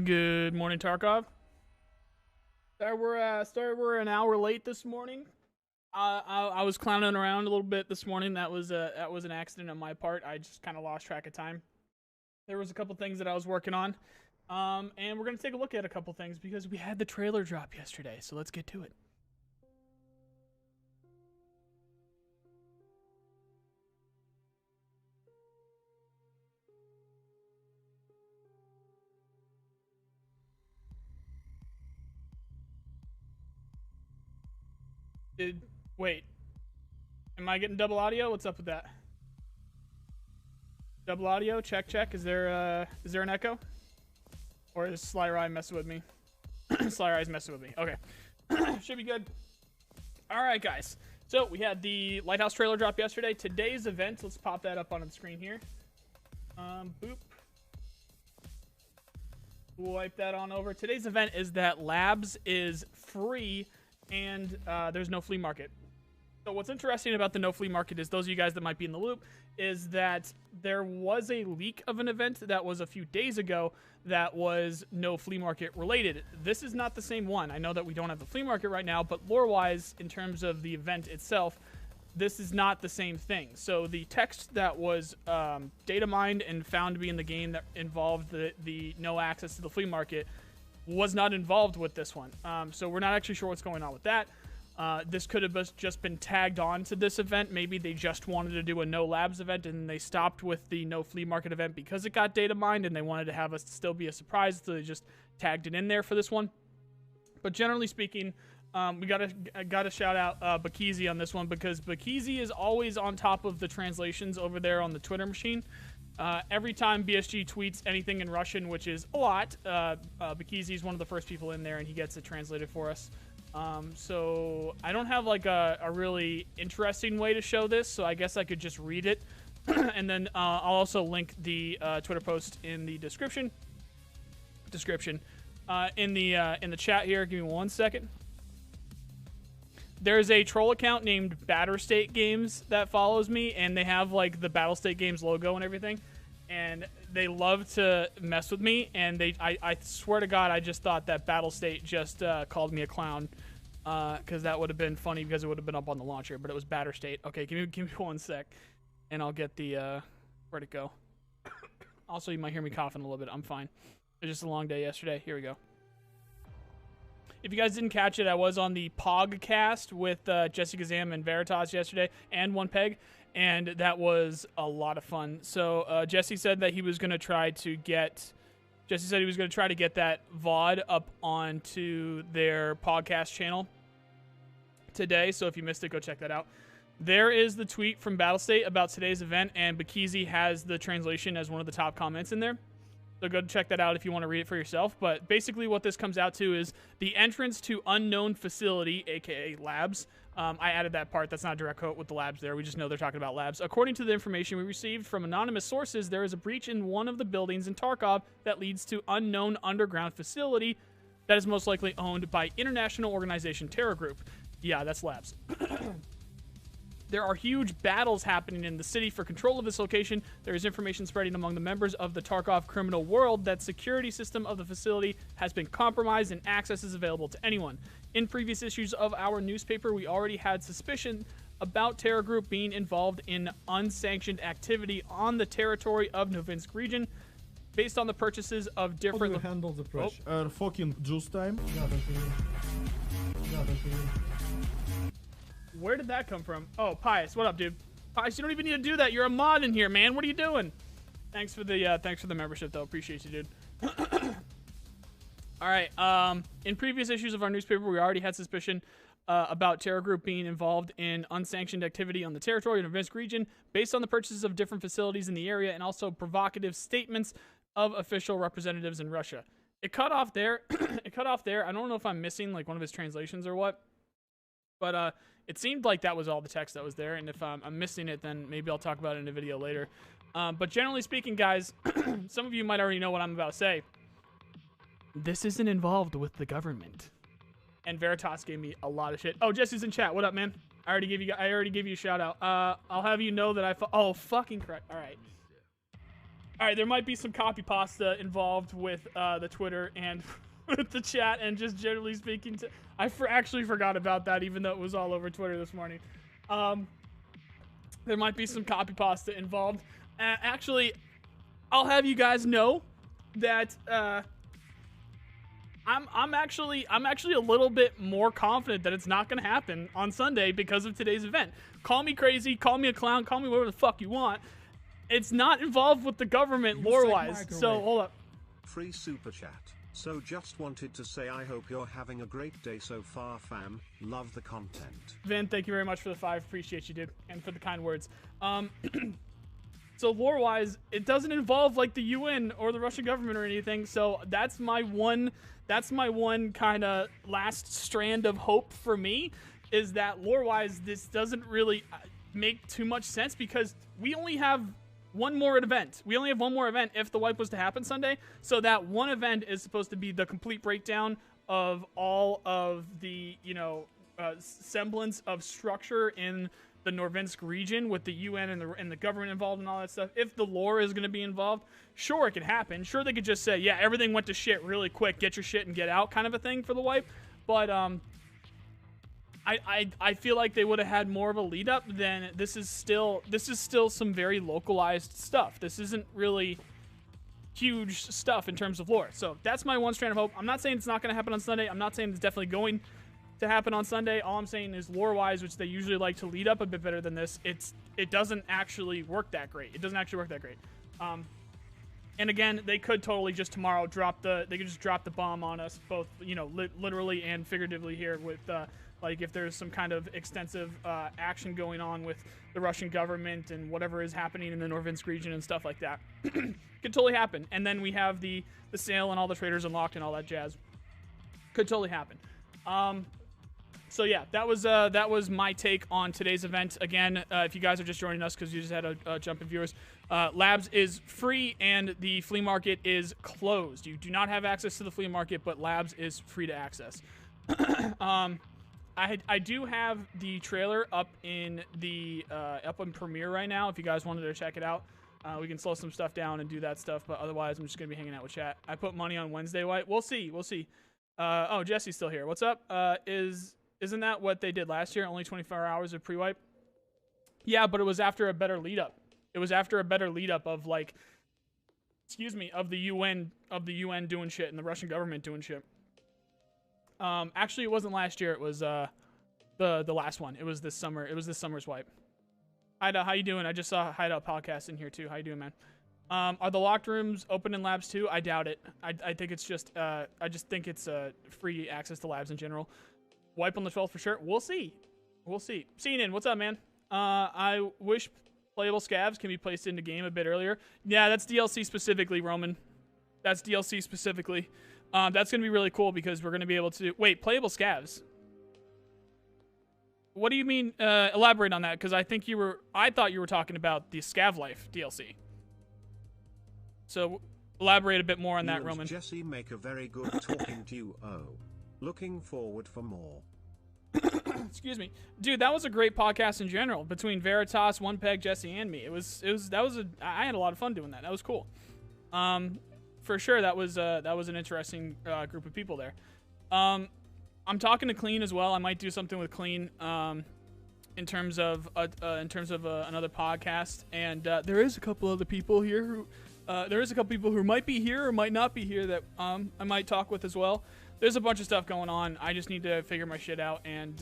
Good morning, Tarkov. We're an hour late this morning. I was clowning around a little bit this morning. That was an accident on my part. I just kind of lost track of time. There was a couple things that I was working on, and we're gonna take a look at a couple things because we had the trailer drop yesterday. So let's get to it. Wait, am I getting double audio? What's up with that? Double audio, check. Is there an echo? Or is Sly Rye messing with me? Sly Rye's messing with me. Okay. Should be good. Alright, guys. So, we had the Lighthouse trailer drop yesterday. Today's event, let's pop that up on the screen here. Boop. We'll wipe that on over. Today's event is that Labs is free and there's no flea market. So what's interesting about the no flea market is, those of you guys that might be in the loop, is that there was a leak of an event that was a few days ago that was no flea market related. This is not the same one. I know that we don't have the flea market right now, but lore-wise, in terms of the event itself, this is not the same thing. So the text that was data mined and found to be in the game that involved the no access to the flea market was not involved with this one. So we're not actually sure what's going on with that. This could have just been tagged on to this event. Maybe they just wanted to do a no labs event and they stopped with the no flea market event because it got data mined and they wanted to have us still be a surprise, so they just tagged it in there for this one. But generally speaking, we gotta shout out Bakizi on this one, because Bakizi is always on top of the translations over there on the Twitter machine. Every time BSG tweets anything in Russian, which is a lot, Bakizi is one of the first people in there and he gets it translated for us. So I don't have like a really interesting way to show this, so I guess I could just read it. And then I'll also link the Twitter post in the description. In the chat here. Give me 1 second. There's a troll account named Battlestate Games that follows me, and they have like the Battlestate Games logo and everything, and they love to mess with me. And I swear to God, I just thought that Battlestate just called me a clown, because that would have been funny because it would have been up on the launcher, but it was Battlestate. Okay, give me 1 sec, and I'll get the where'd it go? Also, you might hear me coughing a little bit. I'm fine. It was just a long day yesterday. Here we go. If you guys didn't catch it, I was on the Pogcast with Jesse Kazam and Veritas yesterday, and One Peg, and that was a lot of fun. So Jesse said that he was going to try to get that VOD up onto their podcast channel today. So if you missed it, go check that out. There is the tweet from Battlestate about today's event, and Bakizi has the translation as one of the top comments in there. So go check that out if you want to read it for yourself. But basically what this comes out to is the entrance to unknown facility, aka labs. I added that part. That's not a direct quote with the labs there. We just know they're talking about labs. According to the information we received from anonymous sources, there is a breach in one of the buildings in Tarkov that leads to unknown underground facility that is most likely owned by international organization Terror Group. Yeah, that's labs. There are huge battles happening in the city for control of this location. There is information spreading among the members of the Tarkov criminal world that security system of the facility has been compromised and access is available to anyone. In previous issues of our newspaper, we already had suspicion about Terror Group being involved in unsanctioned activity on the territory of Novinsk region based on the purchases of different... How do you handle the pressure? Fucking juice time. Where did that come from? Oh, Pius, what up, dude? Pius, you don't even need to do that. You're a mod in here, man. What are you doing? Thanks for the membership, though. Appreciate you, dude. All right. In previous issues of our newspaper, we already had suspicion about Terror Group being involved in unsanctioned activity on the territory of the Novinsk region based on the purchases of different facilities in the area and also provocative statements of official representatives in Russia. It cut off there. It cut off there. I don't know if I'm missing like one of his translations or what, but it seemed like that was all the text that was there, and if I'm missing it, then maybe I'll talk about it in a video later. But generally speaking, guys, some of you might already know what I'm about to say. This isn't involved with the government. And Veritas gave me a lot of shit. Oh, Jesse's in chat. What up, man? I already gave you a shout out. I'll have you know that oh, fucking correct. All right. All right, there might be some copy pasta involved with the Twitter and with the chat, and just generally speaking. I actually forgot about that, even though it was all over Twitter this morning. There might be some copy pasta involved. Actually, I'll have you guys know that I'm actually a little bit more confident that it's not going to happen on Sunday because of today's event. Call me crazy, call me a clown, call me whatever the fuck you want. It's not involved with the government lore-wise. So hold up. Free super chat. So just wanted to say I hope you're having a great day so far, fam. Love the content. Vin, thank you very much for the 5. Appreciate you, dude, and for the kind words. So lore-wise, it doesn't involve like the UN or the Russian government or anything. So that's my one kind of last strand of hope for me, is that lore-wise this doesn't really make too much sense, because we only have one more event. We only have one more event if the wipe was to happen Sunday. So that one event is supposed to be the complete breakdown of all of the, semblance of structure in the Norvinsk region with the UN and the government involved and all that stuff. If the lore is going to be involved, sure, it could happen. Sure, they could just say, yeah, everything went to shit really quick. Get your shit and get out, kind of a thing for the wipe. But I feel like they would have had more of a lead up. Then this is still some very localized stuff. This isn't really huge stuff in terms of lore. So that's my one strand of hope. I'm not saying it's not going to happen on Sunday. I'm not saying it's definitely going to happen on Sunday. All I'm saying is lore-wise, which they usually like to lead up a bit better than this, it doesn't actually work that great. It doesn't actually work that great. And again, they could totally just tomorrow drop the bomb on us, both literally and figuratively here with like if there's some kind of extensive action going on with the Russian government and whatever is happening in the Norvinsk region and stuff like that. Could totally happen. And then we have the sale and all the traders unlocked and all that jazz. Could totally happen. So yeah, that was my take on today's event. Again, if you guys are just joining us because you just had a jump in viewers, Labs is free and the flea market is closed. You do not have access to the flea market, but Labs is free to access. I do have the trailer up in Premiere right now. If you guys wanted to check it out, we can slow some stuff down and do that stuff. But otherwise, I'm just gonna be hanging out with chat. I put money on Wednesday White. We'll see. Oh, Jesse's still here. What's up? Isn't that what they did last year? Only 24 hours of pre-wipe? Yeah, but it was after a better lead-up. It was after a better lead-up of like, of the UN doing shit and the Russian government doing shit. Actually, it wasn't last year. It was the last one. It was this summer. It was this summer's wipe. Hideout, how you doing? I just saw Hideout podcast in here too. How you doing, man? Are the locked rooms open in Labs too? I doubt it. I think it's just I just think it's free access to Labs in general. Wipe on the 12th for sure. We'll see. CNN, what's up, man? I wish playable scavs can be placed into game a bit earlier. Yeah, that's DLC specifically, Roman. That's DLC specifically. That's going to be really cool because we're going to be able to... Wait, playable scavs? What do you mean? Elaborate on that, because I thought you were talking about the Scav Life DLC. So elaborate a bit more on that, Roman. Jesse make a very good talking duo. Looking forward for more. Excuse me, dude. That was a great podcast in general between Veritas, One Peg, Jesse, and me. I had a lot of fun doing that. That was cool. For sure, that was an interesting group of people there. I'm talking to Clean as well. I might do something with Clean in terms of another podcast. And there is a couple other people here who might be here or might not be here that I might talk with as well. There's a bunch of stuff going on. I just need to figure my shit out. And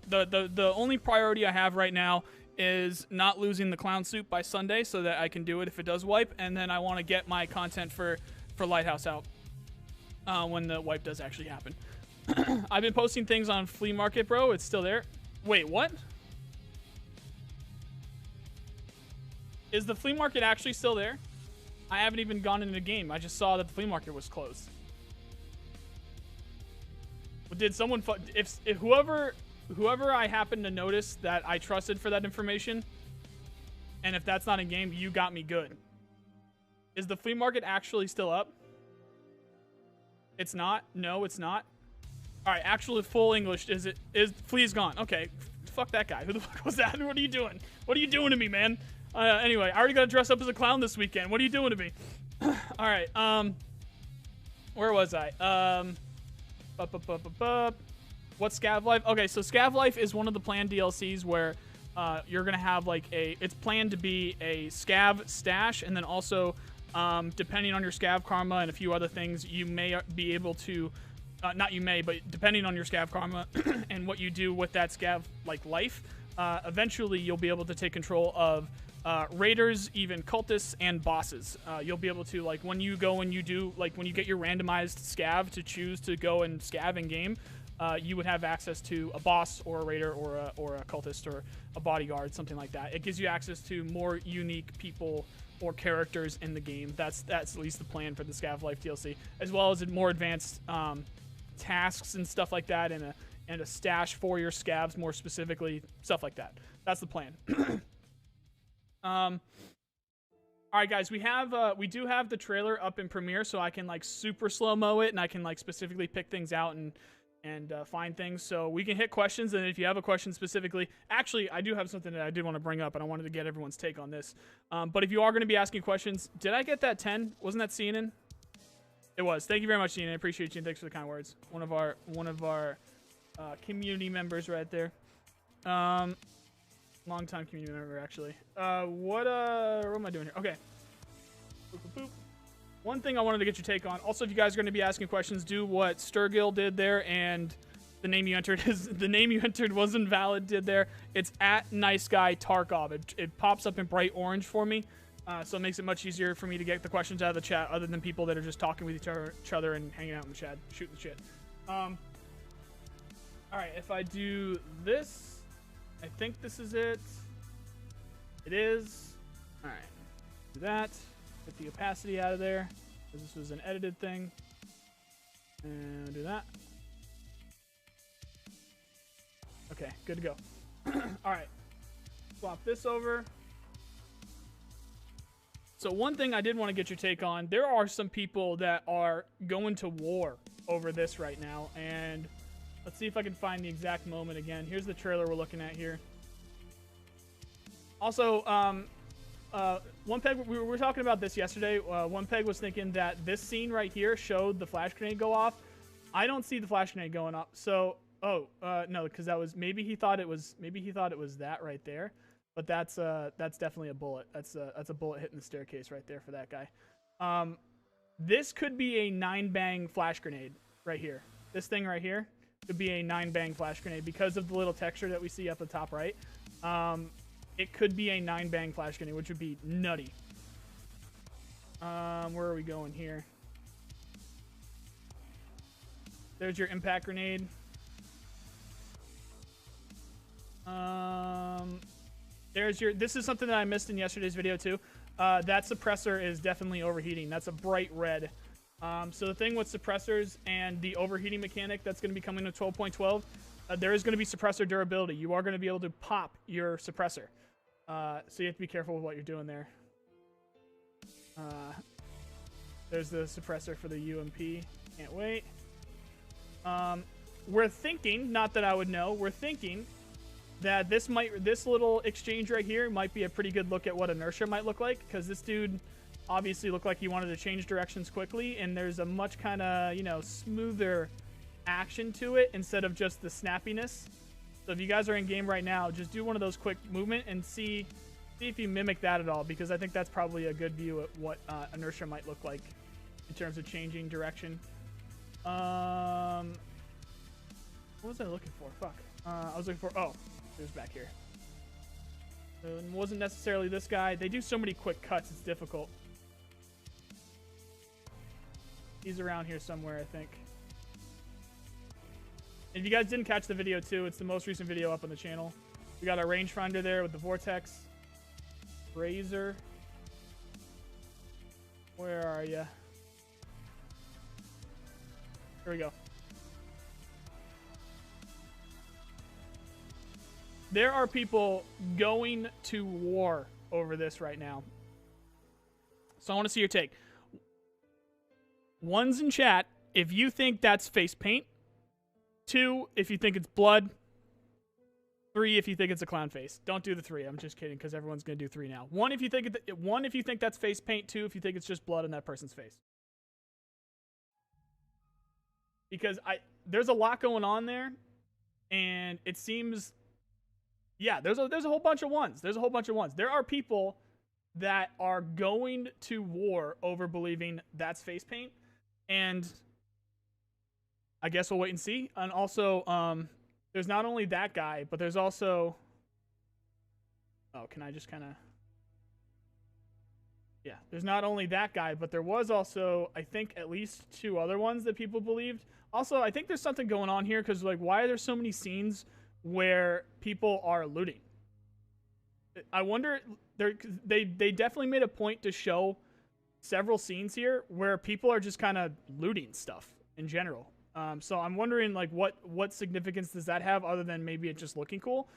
the only priority I have right now is not losing the clown suit by Sunday so that I can do it if it does wipe. And then I want to get my content for Lighthouse out when the wipe does actually happen. I've been posting things on Flea Market, bro. It's still there. Wait, what? Is the Flea Market actually still there? I haven't even gone into the game. I just saw that the Flea Market was closed. Did someone... If whoever I happen to notice that I trusted for that information, and if that's not in game, you got me good. Is the Flea Market actually still up? It's not? No, it's not. Alright, actually full English. Is Flea's gone. Okay. Fuck that guy. Who the fuck was that? What are you doing? What are you doing to me, man? Anyway, I already got to dress up as a clown this weekend. What are you doing to me? All right. Where was I? What's Scav Life? Okay, so Scav Life is one of the planned DLCs where you're gonna have like it's planned to be a Scav stash, and then also depending on your Scav karma and a few other things, you may be able to. Not you may, but depending on your Scav karma and what you do with that Scav like life, eventually you'll be able to take control of raiders, even cultists, and bosses. You'll be able to, like, when you go and you do, like, when you get your randomized Scav to choose to go and Scav in game, you would have access to a boss or a raider or a cultist or a bodyguard, something like that. It gives you access to more unique people or characters in the game. That's at least the plan for the Scav Life DLC, as well as more advanced tasks and stuff like that, and a stash for your scavs, more specifically, stuff like that. That's the plan. All right, guys, we do have the trailer up in Premiere, so I can like super slow-mo it, and I can like specifically pick things out and find things. So we can hit questions, and if you have a question specifically, actually, I do have something that I did want to bring up, and I wanted to get everyone's take on this. But if you are going to be asking questions, did I get that 10? Wasn't that CNN? It was. Thank you very much, CNN. I appreciate you, and thanks for the kind words. One of our community members right there. Long-time community member, actually. What am I doing here? Okay. Boop, boop, boop. One thing I wanted to get your take on. Also, if you guys are going to be asking questions, do what Sturgill did there, and the name you entered wasn't valid. Did there? It's at nice guy Tarkov. It pops up in bright orange for me, so it makes it much easier for me to get the questions out of the chat, other than people that are just talking with each other and hanging out in the chat, shooting the shit. All right, if I do this. I think this is it. It is. All right. Do that. Get the opacity out of there, because this was an edited thing. And do that. Okay, good to go. All right. Swap this over. So one thing I did want to get your take on, there are some people that are going to war over this right now, and let's see if I can find the exact moment again. Here's the trailer we're looking at here. Also, One Peg, we were talking about this yesterday. One Peg was thinking that this scene right here showed the flash grenade go off. I don't see the flash grenade going up. So, no, because that was, maybe he thought it was that right there. But that's definitely a bullet. That's a bullet hitting the staircase right there for that guy. This could be a 9-bang flash grenade right here. This thing right here could be a 9-bang flash grenade because of the little texture that we see up the top right. It could be a 9-bang flash grenade, which would be nutty. Where are we going here? There's your impact grenade. This is something that I missed in yesterday's video too. That suppressor is definitely overheating. That's a bright red. So the thing with suppressors and the overheating mechanic that's going to be coming to 12.12, there is going to be suppressor durability. You are going to be able to pop your suppressor. So you have to be careful with what you're doing there. There's the suppressor for the UMP. Can't wait. We're thinking, not that I would know, we're thinking that this little exchange right here might be a pretty good look at what inertia might look like, because this dude obviously looked like he wanted to change directions quickly, and there's a much kind of, smoother action to it instead of just the snappiness. So if you guys are in game right now, just do one of those quick movement and see if you mimic that at all, because I think that's probably a good view at what inertia might look like in terms of changing direction. What was I looking for? Fuck. I was looking for, it was back here. It wasn't necessarily this guy. They do so many quick cuts, it's difficult. He's around here somewhere, I think. If you guys didn't catch the video too, it's the most recent video up on the channel. We got our rangefinder there with the vortex. Razor. Where are you? Here we go. There are people going to war over this right now. So I want to see your take. One's in chat if you think that's face paint. 2, if you think it's blood. 3 if you think it's a clown face. Don't do the 3. I'm just kidding because everyone's gonna do 3 now. 1 if you think that's face paint. 2 if you think it's just blood on that person's face. Because there's a lot going on there, and it seems, yeah, there's a whole bunch of ones. There's a whole bunch of ones. There are people that are going to war over believing that's face paint, and I guess we'll wait and see. And also, there's not only that guy, but there's also, oh, can I just kind of, yeah, there's not only that guy, but there was also, I think, at least 2 other ones that people believed. Also, I think there's something going on here, because, like, why are there so many scenes where people are looting? I wonder, they definitely made a point to show several scenes here where people are just kind of looting stuff in general. So I'm wondering, like, what significance does that have other than maybe it just looking cool,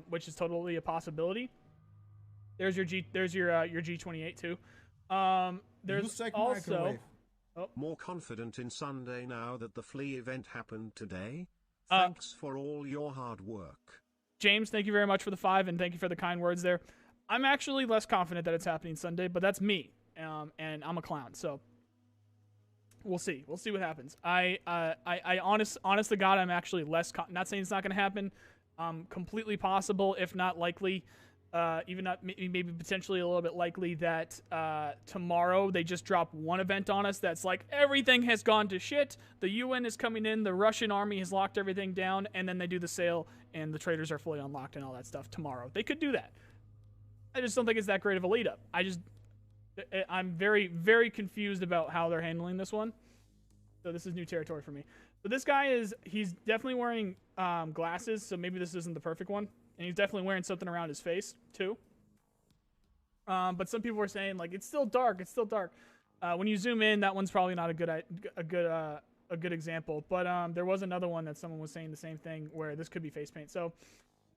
which is totally a possibility. There's your G28 too. There's also more confident in Sunday now that the FLEA event happened today. Thanks for all your hard work. James, thank you very much for the 5, and thank you for the kind words there. I'm actually less confident that it's happening Sunday, but that's me, and I'm a clown, so we'll see. We'll see what happens. I honest to God, I'm actually less. Not saying it's not going to happen. Completely possible, if not likely. Even not maybe potentially a little bit likely that tomorrow they just drop one event on us that's like everything has gone to shit. The UN is coming in, the Russian army has locked everything down, and then they do the sale and the traders are fully unlocked and all that stuff tomorrow. They could do that. I just don't think it's that great of a lead up. I'm very, very confused about how they're handling this one. So this is new territory for me. So this guy he's definitely wearing glasses, so maybe this isn't the perfect one. And he's definitely wearing something around his face, too. But some people were saying, like, it's still dark. It's still dark. When you zoom in, that one's probably not a good example. But there was another one that someone was saying the same thing where this could be face paint. So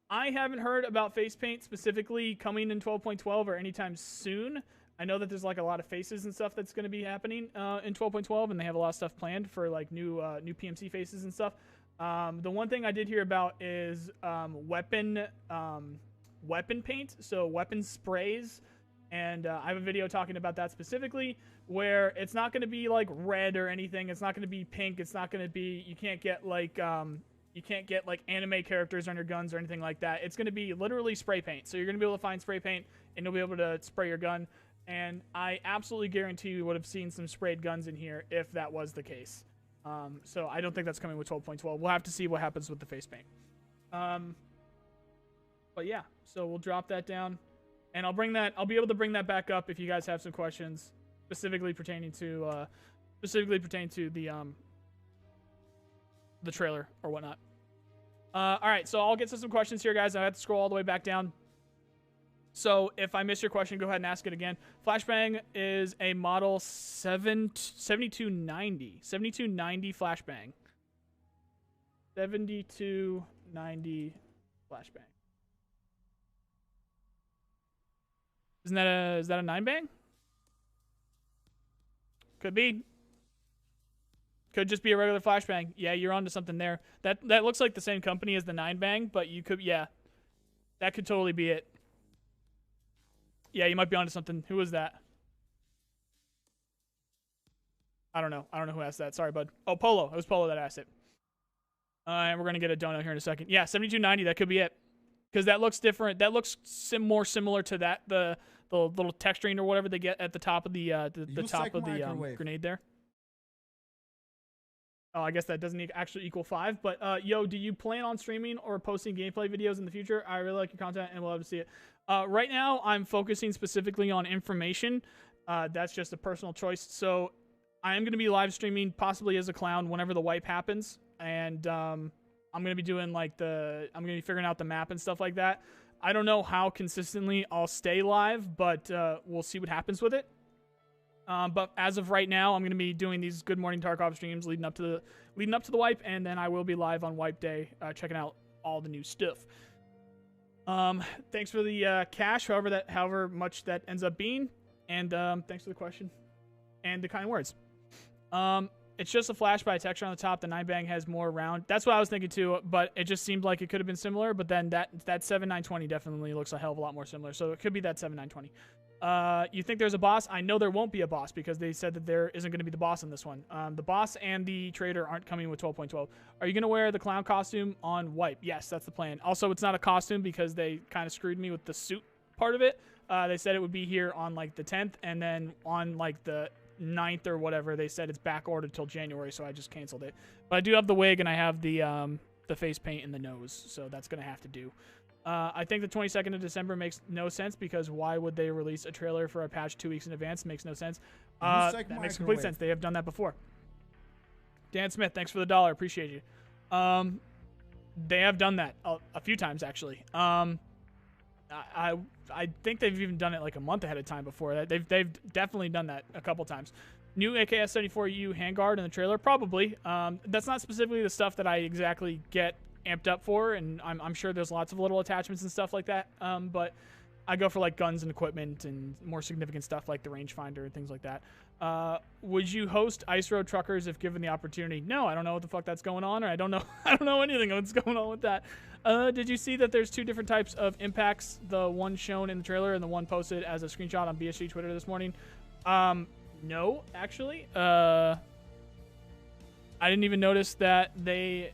I haven't heard about face paint specifically coming in 12.12 or anytime soon. I know that there's, like, a lot of faces and stuff that's going to be happening in 12.12, and they have a lot of stuff planned for, like, new PMC faces and stuff. The one thing I did hear about is weapon paint, so weapon sprays, and I have a video talking about that specifically, where it's not going to be like red or anything. It's not going to be pink. It's not going to be, you can't get like anime characters on your guns or anything like that. It's going to be literally spray paint. So you're going to be able to find spray paint and you'll be able to spray your gun. And I absolutely guarantee you would have seen some sprayed guns in here if that was the case. So I don't think that's coming with 12.12. We'll have to see what happens with the face paint. But yeah, so we'll drop that down, and I'll be able to bring that back up if you guys have some questions specifically pertaining to the trailer or whatnot. All right, so I'll get to some questions here, guys. I have to scroll all the way back down. So if I miss your question, go ahead and ask it again. Flashbang is a model 7290 flashbang. 7290 flashbang. Is that a 9-bang? Could be. Could just be a regular flashbang. Yeah, you're onto something there. That looks like the same company as the 9-bang, but you could, yeah. That could totally be it. Yeah, you might be onto something. Who was that? I don't know. I don't know who asked that. Sorry, bud. Oh, Polo. It was Polo that asked it. And we're going to get a donut here in a second. Yeah, 7290. That could be it. Because that looks different. That looks more similar to that, the little texturing or whatever they get at the top of the top of the grenade there. Oh, I guess that doesn't actually equal 5. But, yo, do you plan on streaming or posting gameplay videos in the future? I really like your content and we'll love to see it. Right now, I'm focusing specifically on information. That's just a personal choice. So I am going to be live streaming, possibly as a clown, whenever the wipe happens. And I'm going to be doing, like, I'm going to be figuring out the map and stuff like that. I don't know how consistently I'll stay live, but we'll see what happens with it. But as of right now, I'm going to be doing these Good Morning Tarkov streams leading up to the wipe, and then I will be live on wipe day, checking out all the new stuff. Thanks for the cash, however much that ends up being, and thanks for the question and the kind words. It's just a flash by a texture on the top. The 9-bang has more round. That's what I was thinking too, but it just seemed like it could have been similar. But then that 7920 definitely looks a hell of a lot more similar. So it could be that 7920. You think there's a boss? I know there won't be a boss because they said that there isn't going to be the boss in this one. The boss and the trader aren't coming with 12.12. Are you going to wear the clown costume on wipe? Yes, that's the plan. Also, it's not a costume because they kind of screwed me with the suit part of it. They said it would be here on like the 10th, and then on like the 9th or whatever, they said it's back ordered till January, so I just canceled it. But I do have the wig and I have the face paint in the nose, so that's going to have to do. I think the 22nd of December makes no sense because why would they release a trailer for a patch 2 weeks in advance? Makes no sense. That makes complete sense. They have done that before. Dan Smith, thanks for the $1. Appreciate you. They have done that a few times, actually. I think they've even done it like a month ahead of time before that. They've definitely done that a couple times. New AKS-74U handguard in the trailer, probably. That's not specifically the stuff that I exactly get amped up for, and I'm sure there's lots of little attachments and stuff like that. But I go for like guns and equipment and more significant stuff like the rangefinder and things like that. Would you host Ice Road Truckers if given the opportunity? No, I don't know what the fuck that's going on, or I don't know anything what's going on with that. Did you see that there's 2 different types of impacts? The one shown in the trailer and the one posted as a screenshot on BSG Twitter this morning. No, actually. I didn't even notice that they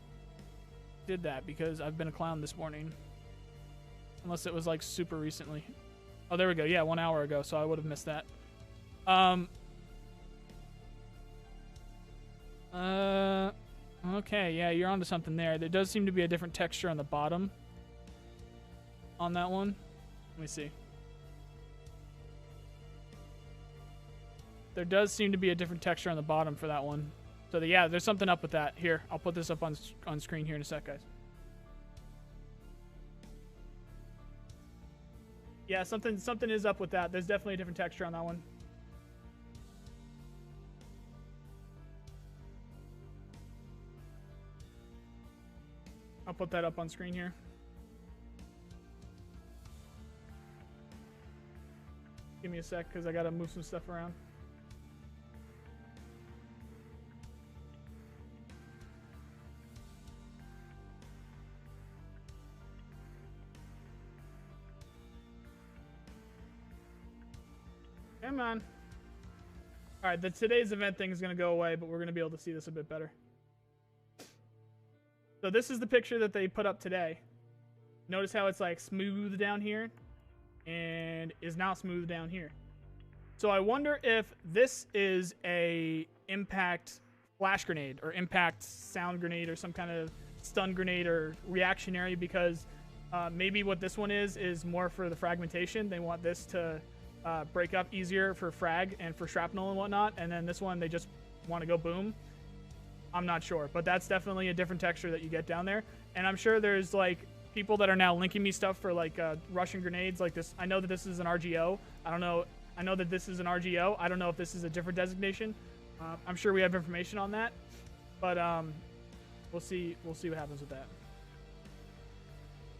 did that because I've been a clown this morning. Unless it was like super recently. Oh, there we go. Yeah, 1 hour ago, so I would have missed that. Okay, yeah, you're onto something there. There does seem to be a different texture on the bottom on that one. Let me see. There does seem to be a different texture on the bottom for that one. So yeah, there's something up with that. Here, I'll put this up on screen here in a sec, guys. Yeah, something is up with that. There's definitely a different texture on that one. I'll put that up on screen here. Give me a sec, because I gotta move some stuff around. Come on. Alright, today's event thing is going to go away, but we're going to be able to see this a bit better. So this is the picture that they put up today. Notice how it's like smooth down here and is not smooth down here. So I wonder if this is a impact flash grenade or impact sound grenade or some kind of stun grenade or reactionary, because maybe what this one is more for the fragmentation. They want this to break up easier for frag and for shrapnel and whatnot, and then this one they just want to go boom. I'm not sure, but that's definitely a different texture that you get down there. And I'm sure there's like people that are now linking me stuff for like Russian grenades like this. I know that this is an RGO. I know that this is an RGO. I don't know if this is a different designation. I'm sure we have information on that, but we'll see what happens with that.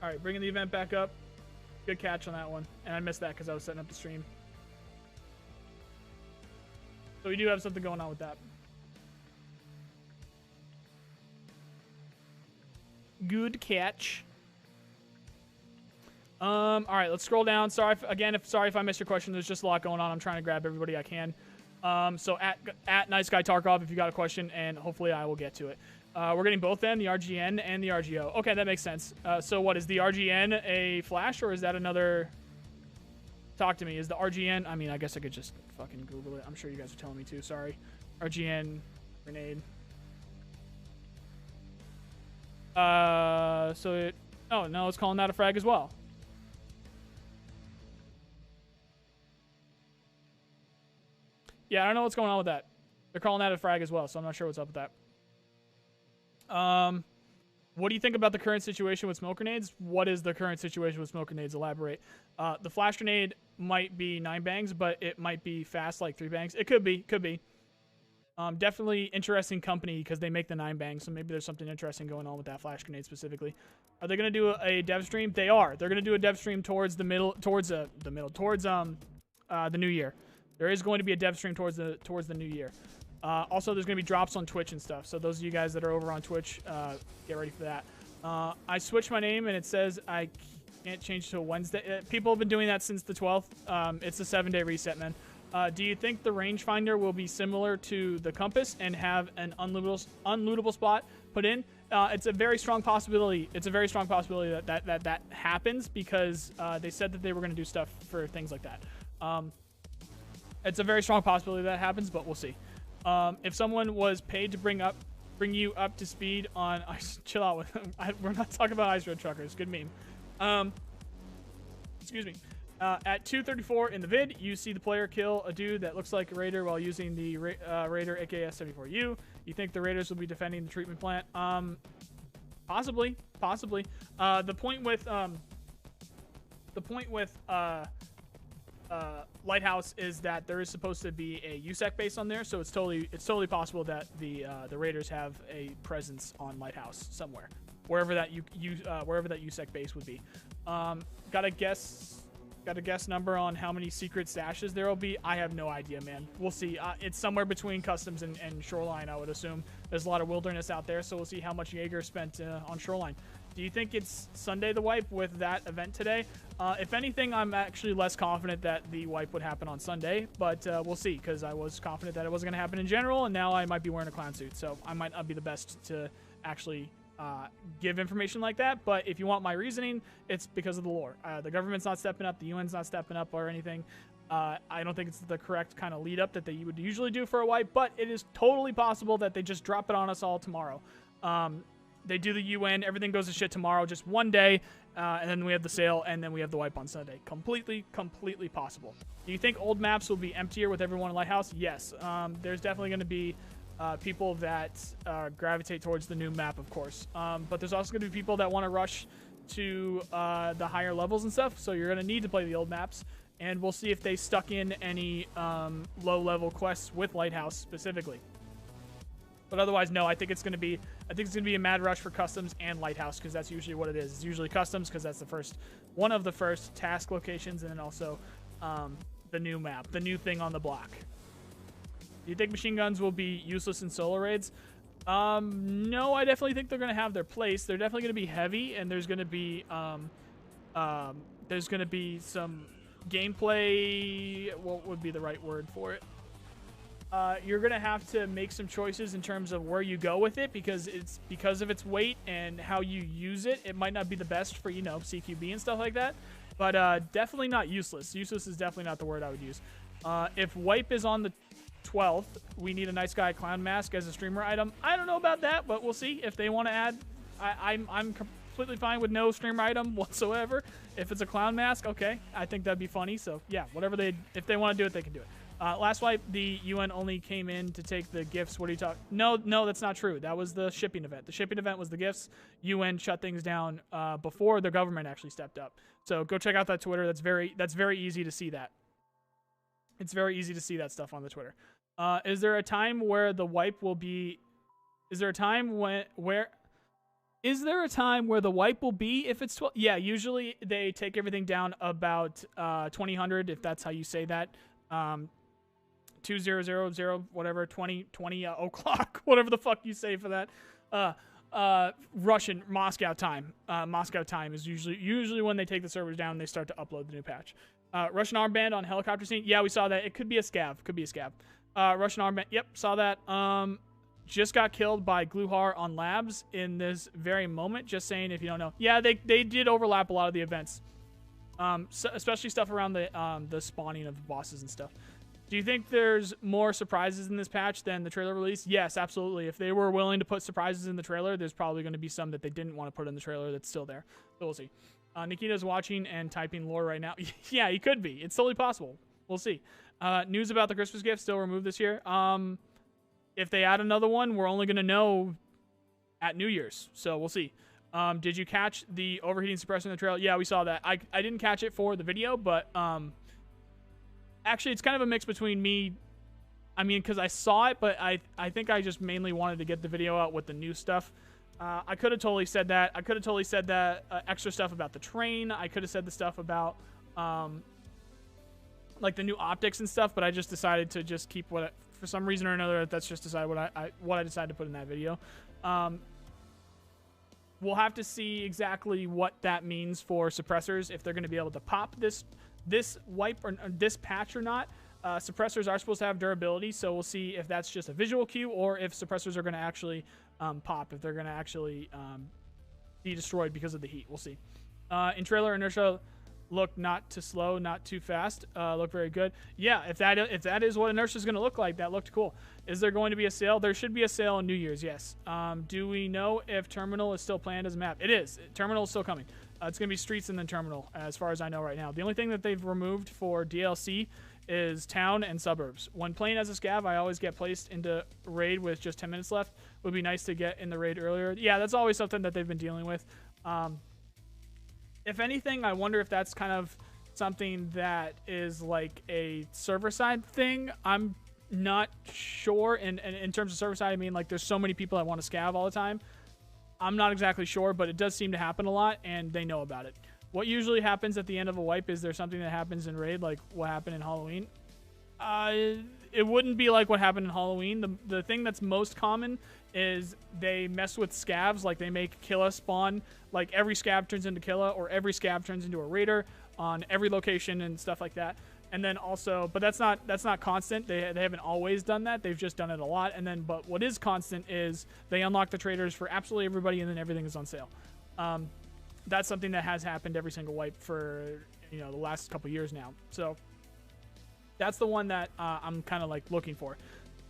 All right, bringing the event back up. Good catch on that one, and I missed that because I was setting up the stream. So we do have something going on with that. Good catch. All right, let's scroll down. Sorry if I missed your question. There's just a lot going on. I'm trying to grab everybody I can. So at Nice Guy Tarkov, if you got a question, and hopefully I will get to it. We're getting both then, the RGN and the RGO. Okay, that makes sense. So what, is the RGN a flash, or is that another... Talk to me. Is the RGN... I mean, I guess I could just fucking Google it. I'm sure you guys are telling me too. Sorry. RGN grenade. So it... Oh, no, it's calling that a frag as well. Yeah, I don't know what's going on with that. They're calling that a frag as well, so I'm not sure what's up with that. What do you think about the current situation with smoke grenades? What is the current situation with smoke grenades? Elaborate. The flash grenade might be 9 bangs, but it might be fast like 3 bangs. It could be. Definitely interesting company because they make the 9 bangs, so maybe there's something interesting going on with that flash grenade specifically. Are they going to do a dev stream? They are. They're going to do a dev stream towards the new year. There is going to be a dev stream towards the new year. Also, there's going to be drops on Twitch and stuff. So those of you guys that are over on Twitch, get ready for that. I switched my name, and it says I can't change to a Wednesday. People have been doing that since the 12th. It's a 7-day reset, man. Do you think the rangefinder will be similar to the compass and have an unlootable spot put in? It's a very strong possibility. It's a very strong possibility that happens because they said that they were going to do stuff for things like that. It's a very strong possibility that happens, but we'll see. If someone was paid to bring you up to speed on ice, chill out with them. We're not talking about Ice Road Truckers. Good meme. Excuse me. At 2:34 in the vid, you see the player kill a dude that looks like a raider while using the raider AKS-74U. You think the raiders will be defending the treatment plant? Possibly. The point with Lighthouse is that there is supposed to be a USEC base on there, so it's totally possible that the raiders have a presence on Lighthouse somewhere, wherever that USEC base would be. Got a guess number on how many secret stashes there will be? I have no idea, man. We'll see. It's somewhere between customs and shoreline, I would assume. There's a lot of wilderness out there, so we'll see how much Jaeger spent on shoreline. Do you think it's Sunday the wipe with that event today? If anything, I'm actually less confident that the wipe would happen on Sunday, but we'll see, because I was confident that it wasn't going to happen in general, and now I might be wearing a clown suit, so I might not be the best to actually give information like that. But if you want my reasoning, it's because of the lore. The government's not stepping up, the UN's not stepping up or anything. I don't think it's the correct kind of lead up that they would usually do for a wipe, but it is totally possible that they just drop it on us all tomorrow. They do the UN, everything goes to shit tomorrow, just one day, and then we have the sale, and then we have the wipe on Sunday. Completely possible. Do you think old maps will be emptier with everyone in Lighthouse? Yes. There's definitely going to be people that gravitate towards the new map, of course. But there's also going to be people that want to rush to the higher levels and stuff, so you're going to need to play the old maps. And we'll see if they stuck in any low-level quests with Lighthouse specifically. But otherwise, no. I think it's going to be a mad rush for customs and Lighthouse, because that's usually what it is. It's usually customs because that's one of the first task locations, and then also the new map, the new thing on the block. Do you think machine guns will be useless in solo raids? No, I definitely think they're going to have their place. They're definitely going to be heavy, and there's going to be some gameplay. What would be the right word for it? You're going to have to make some choices in terms of where you go with it, because of its weight and how you use it. It might not be the best for, CQB and stuff like that, but definitely not useless. Useless is definitely not the word I would use. If wipe is on the 12th, we need a nice guy clown mask as a streamer item. I don't know about that, but we'll see if they want to add. I'm completely fine with no streamer item whatsoever. If it's a clown mask, okay, I think that'd be funny. So yeah, if they want to do it, they can do it. Last wipe, the UN only came in to take the gifts. What are you talking? No, that's not true. That was the shipping event. The shipping event was the gifts. UN shut things down before the government actually stepped up. So go check out that Twitter. That's very easy to see that. It's very easy to see that stuff on the Twitter. Is there a time where the wipe will be? Is there a time where the wipe will be if it's 12? Yeah, usually they take everything down about 2000, if that's how you say that. 2000, whatever, 20 o'clock, whatever the fuck you say for that. Russian Moscow time. Moscow time is usually when they take the servers down and they start to upload the new patch. Russian armband on helicopter scene. Yeah, we saw that. It could be a scav. Russian armband. Yep, saw that. Just got killed by Gluhar on labs in this very moment. Just saying, if you don't know. Yeah, they did overlap a lot of the events. So especially stuff around the spawning of bosses and stuff. Do you think there's more surprises in this patch than the trailer release? Yes, absolutely. If they were willing to put surprises in the trailer, there's probably going to be some that they didn't want to put in the trailer that's still there. So we'll see. Nikita's watching and typing lore right now. Yeah, he could be. It's totally possible. We'll see. News about the Christmas gift still removed this year. If they add another one, we're only going to know at New Year's. So we'll see. Did you catch the overheating suppressor in the trailer? Yeah, we saw that. I didn't catch it for the video, but actually it's kind of a mix between me. I mean, because I saw it, but I think I just mainly wanted to get the video out with the new stuff. I could have totally said that. I could have totally said that extra stuff about the train. I could have said the stuff about like the new optics and stuff, but I just decided to just keep for for some reason or another, that's just decided what I decided to put in that video. We'll have to see exactly what that means for suppressors, if they're going to be able to pop this wipe or this patch or not. Suppressors are supposed to have durability, so we'll see if that's just a visual cue or if suppressors are going to actually pop, if they're going to actually be destroyed because of the heat. We'll see. In trailer, inertia look not too slow, not too fast. Look very good. Yeah, if that is what inertia is going to look like, that looked cool. Is there going to be a sale? There should be a sale on New Year's, yes. Do we know if Terminal is still planned as a map? It is. Terminal is still coming. It's going to be Streets and then Terminal, as far as I know right now. The only thing that they've removed for DLC is Town and Suburbs. When playing as a scav, I always get placed into raid with just 10 minutes left. Would be nice to get in the raid earlier. Yeah, that's always something that they've been dealing with. If anything, I wonder if that's kind of something that is like a server-side thing. I'm not sure. And in terms of server-side, I mean, like, there's so many people that want to scav all the time. I'm not exactly sure, but it does seem to happen a lot, and they know about it. What usually happens at the end of a wipe is there something that happens in raid, like what happened in Halloween. It wouldn't be like what happened in Halloween. The thing that's most common is they mess with scavs, like they make Killa spawn, like every scav turns into Killa, or every scav turns into a raider on every location and stuff like that. And then also, but that's not constant. They haven't always done that. They've just done it a lot. And then, but what is constant is they unlock the traders for absolutely everybody, and then everything is on sale. That's something that has happened every single wipe for, you know, the last couple years now. So that's the one that I'm kind of like looking for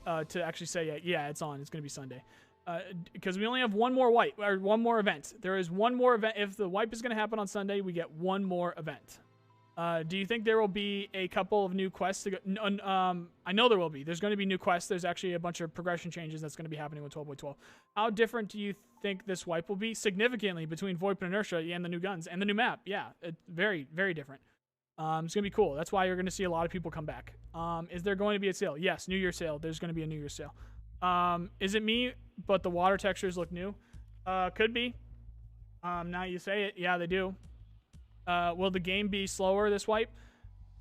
to actually say, yeah, it's on. It's going to be Sunday. Because we only have one more wipe, or one more event. There is one more event. If the wipe is going to happen on Sunday, we get one more event. Do you think there will be a couple of new quests to go? I know there will be. There's going to be new quests. There's actually a bunch of progression changes that's going to be happening with 12.12. How different do you think this wipe will be? Significantly between VoIP and Inertia and the new guns and the new map. Yeah, very, very different. It's going to be cool. That's why you're going to see a lot of people come back. Is there going to be a sale? Yes, New Year's sale. There's going to be a New Year's sale. Is it me, but the water textures look new? Could be. Now you say it. Yeah, they do. Will the game be slower this wipe?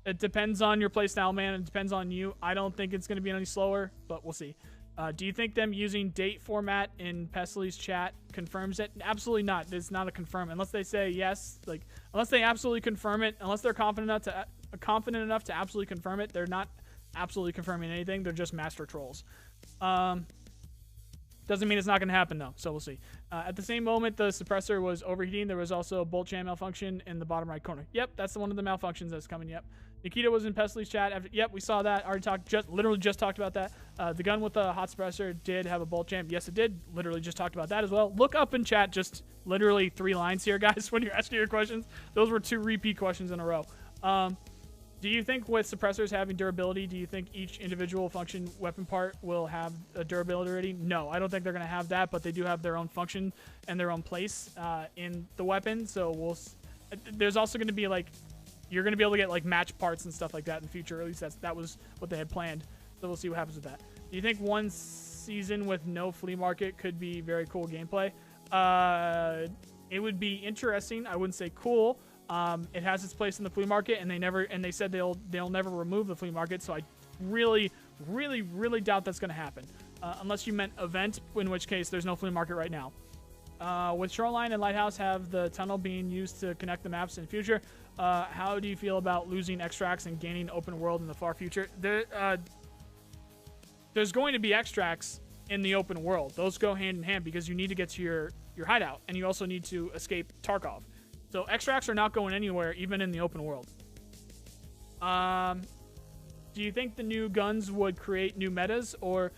It depends on your playstyle, man. It depends on you. I don't think it's going to be any slower, but we'll see. Do you think them using date format in Pesley's chat confirms it? Absolutely not. It's not a confirm. Unless they say yes, like, unless they absolutely confirm it, unless they're confident enough to absolutely confirm it, they're not absolutely confirming anything. They're just master trolls. Doesn't mean it's not going to happen, though, so we'll see. At the same moment the suppressor was overheating, there was also a bolt jam malfunction in the bottom right corner. Yep, that's one of the malfunctions that's coming, yep. Nikita was in Pesley's chat. Yep, we saw that. Literally just talked about that. The gun with the hot suppressor did have a bolt jam. Yes, it did. Literally just talked about that as well. Look up in chat, just literally 3 lines here, guys, when you're asking your questions. Those were 2 repeat questions in a row. Do you think with suppressors having durability, do you think each individual function weapon part will have a durability rating? No, I don't think they're going to have that, but they do have their own function and their own place in the weapon. So there's also going to be like, you're going to be able to get like match parts and stuff like that in the future. At least that was what they had planned. So we'll see what happens with that. Do you think one season with no flea market could be very cool gameplay? It would be interesting. I wouldn't say cool. It has its place in the flea market, and they said they'll never remove the flea market. So I really, really, really doubt that's going to happen, unless you meant event, in which case there's no flea market right now. With Shoreline and Lighthouse have the tunnel being used to connect the maps in the future, how do you feel about losing extracts and gaining open world in the far future? There's going to be extracts in the open world. Those go hand in hand because you need to get to your hideout, and you also need to escape Tarkov. So extracts are not going anywhere, even in the open world. Do you think the new guns would create new metas, or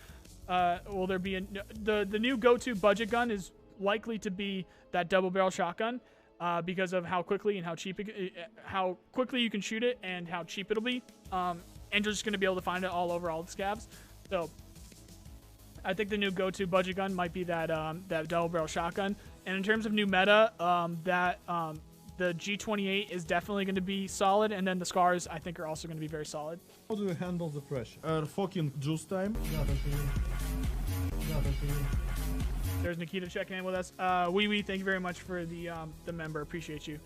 will there be the new go-to budget gun is likely to be that double barrel shotgun because of how quickly and how cheap how quickly you can shoot it and how cheap it'll be. And you're just going to be able to find it all over all the scabs. So I think the new go-to budget gun might be that that double barrel shotgun. And in terms of new meta, the G28 is definitely going to be solid, and then the Scars I think are also going to be very solid. How do you handle the pressure? Fucking juice time. There's Nikita checking in with us. Wee, thank you very much for the member. Appreciate you.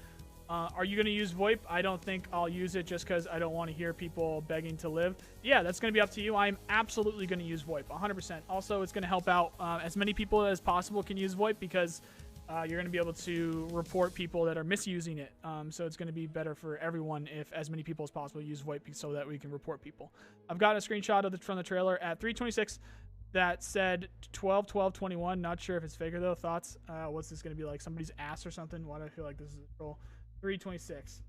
Are you going to use VoIP? I don't think I'll use it just because I don't want to hear people begging to live. Yeah, that's going to be up to you. I'm absolutely going to use VoIP, 100%. Also, it's going to help out as many people as possible can use VoIP because you're going to be able to report people that are misusing it. So it's going to be better for everyone if as many people as possible use VoIP so that we can report people. I've got a screenshot of from the trailer at 3:26 that said 12/12/21. Not sure if it's faker though. Thoughts? What's this going to be like? Somebody's ass or something? Why do I feel like this is a troll? 3:26.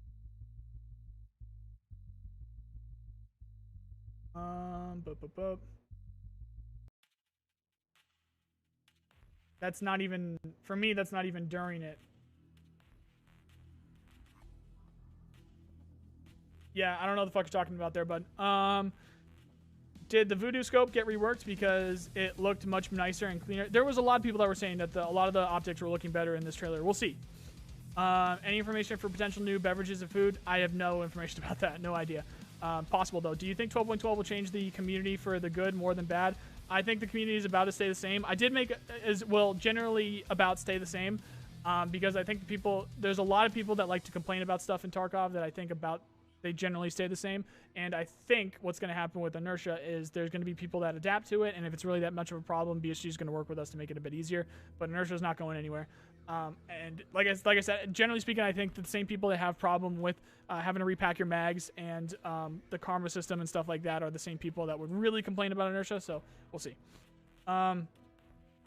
That's not even, for me, that's not even during it. Yeah, I don't know what the fuck you're talking about there, bud. Did the voodoo scope get reworked because it looked much nicer and cleaner? There was a lot of people that were saying that a lot of the optics were looking better in this trailer. We'll see. Any information for potential new beverages and food? I have no information about that. No idea. Possible, though. Do you think 12.12 will change the community for the good more than bad? I think the community is about to stay the same. I did make as well generally about stay the same because I think there's a lot of people that like to complain about stuff in Tarkov that I think about they generally stay the same. And I think what's going to happen with inertia is there's going to be people that adapt to it, and if it's really that much of a problem, BSG is going to work with us to make it a bit easier. But inertia is not going anywhere. And like I said, generally speaking, I think that the same people that have problem with having to repack your mags and the karma system and stuff like that are the same people that would really complain about inertia. So we'll see. And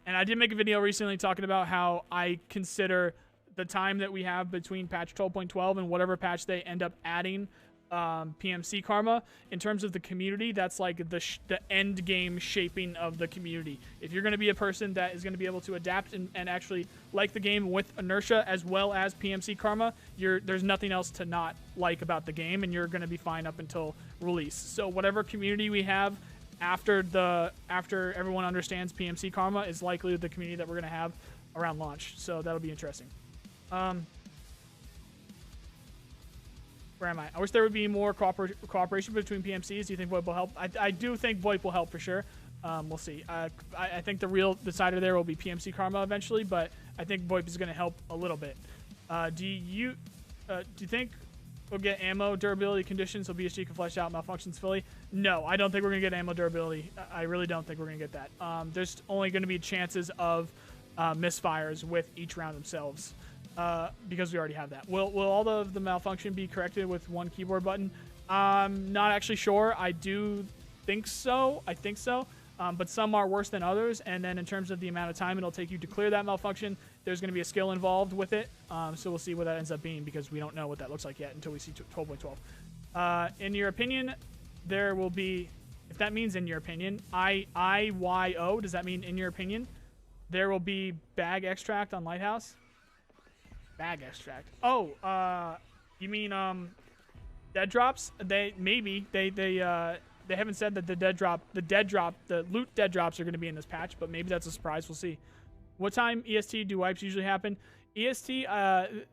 I did make a video recently talking about how I consider the time that we have between patch 12.12 and whatever patch they end up adding PMC karma in terms of the community. That's like the end game shaping of the community. If you're going to be a person that is going to be able to adapt and actually like the game with inertia as well as PMC karma, there's nothing else to not like about the game, and you're going to be fine up until release. So whatever community we have after everyone understands PMC karma is likely the community that we're going to have around launch. So that'll be interesting. Where am I? I wish there would be more cooperation between PMCs. Do you think VoIP will help? I do think VoIP will help for sure. We'll see. I think the real decider there will be PMC karma eventually, but I think VoIP is going to help a little bit. Do you think we'll get ammo durability conditions so BSG can flesh out malfunctions fully? No, I don't think we're going to get ammo durability. I really don't think we're going to get that. There's only going to be chances of misfires with each round themselves. Because we already have that. Will all of the malfunction be corrected with one keyboard button? I'm not actually sure. I do think so. I think so. But some are worse than others. And then in terms of the amount of time it'll take you to clear that malfunction, there's going to be a skill involved with it. So we'll see what that ends up being because we don't know what that looks like yet until we see 12.12. In your opinion, there will be, if that means in your opinion, IYO, does that mean in your opinion, there will be bag extract on Lighthouse? Bag extract. Oh, you mean dead drops? They haven't said that the loot dead drops are going to be in this patch, but maybe that's a surprise. We'll see. What time EST do wipes usually happen? EST, I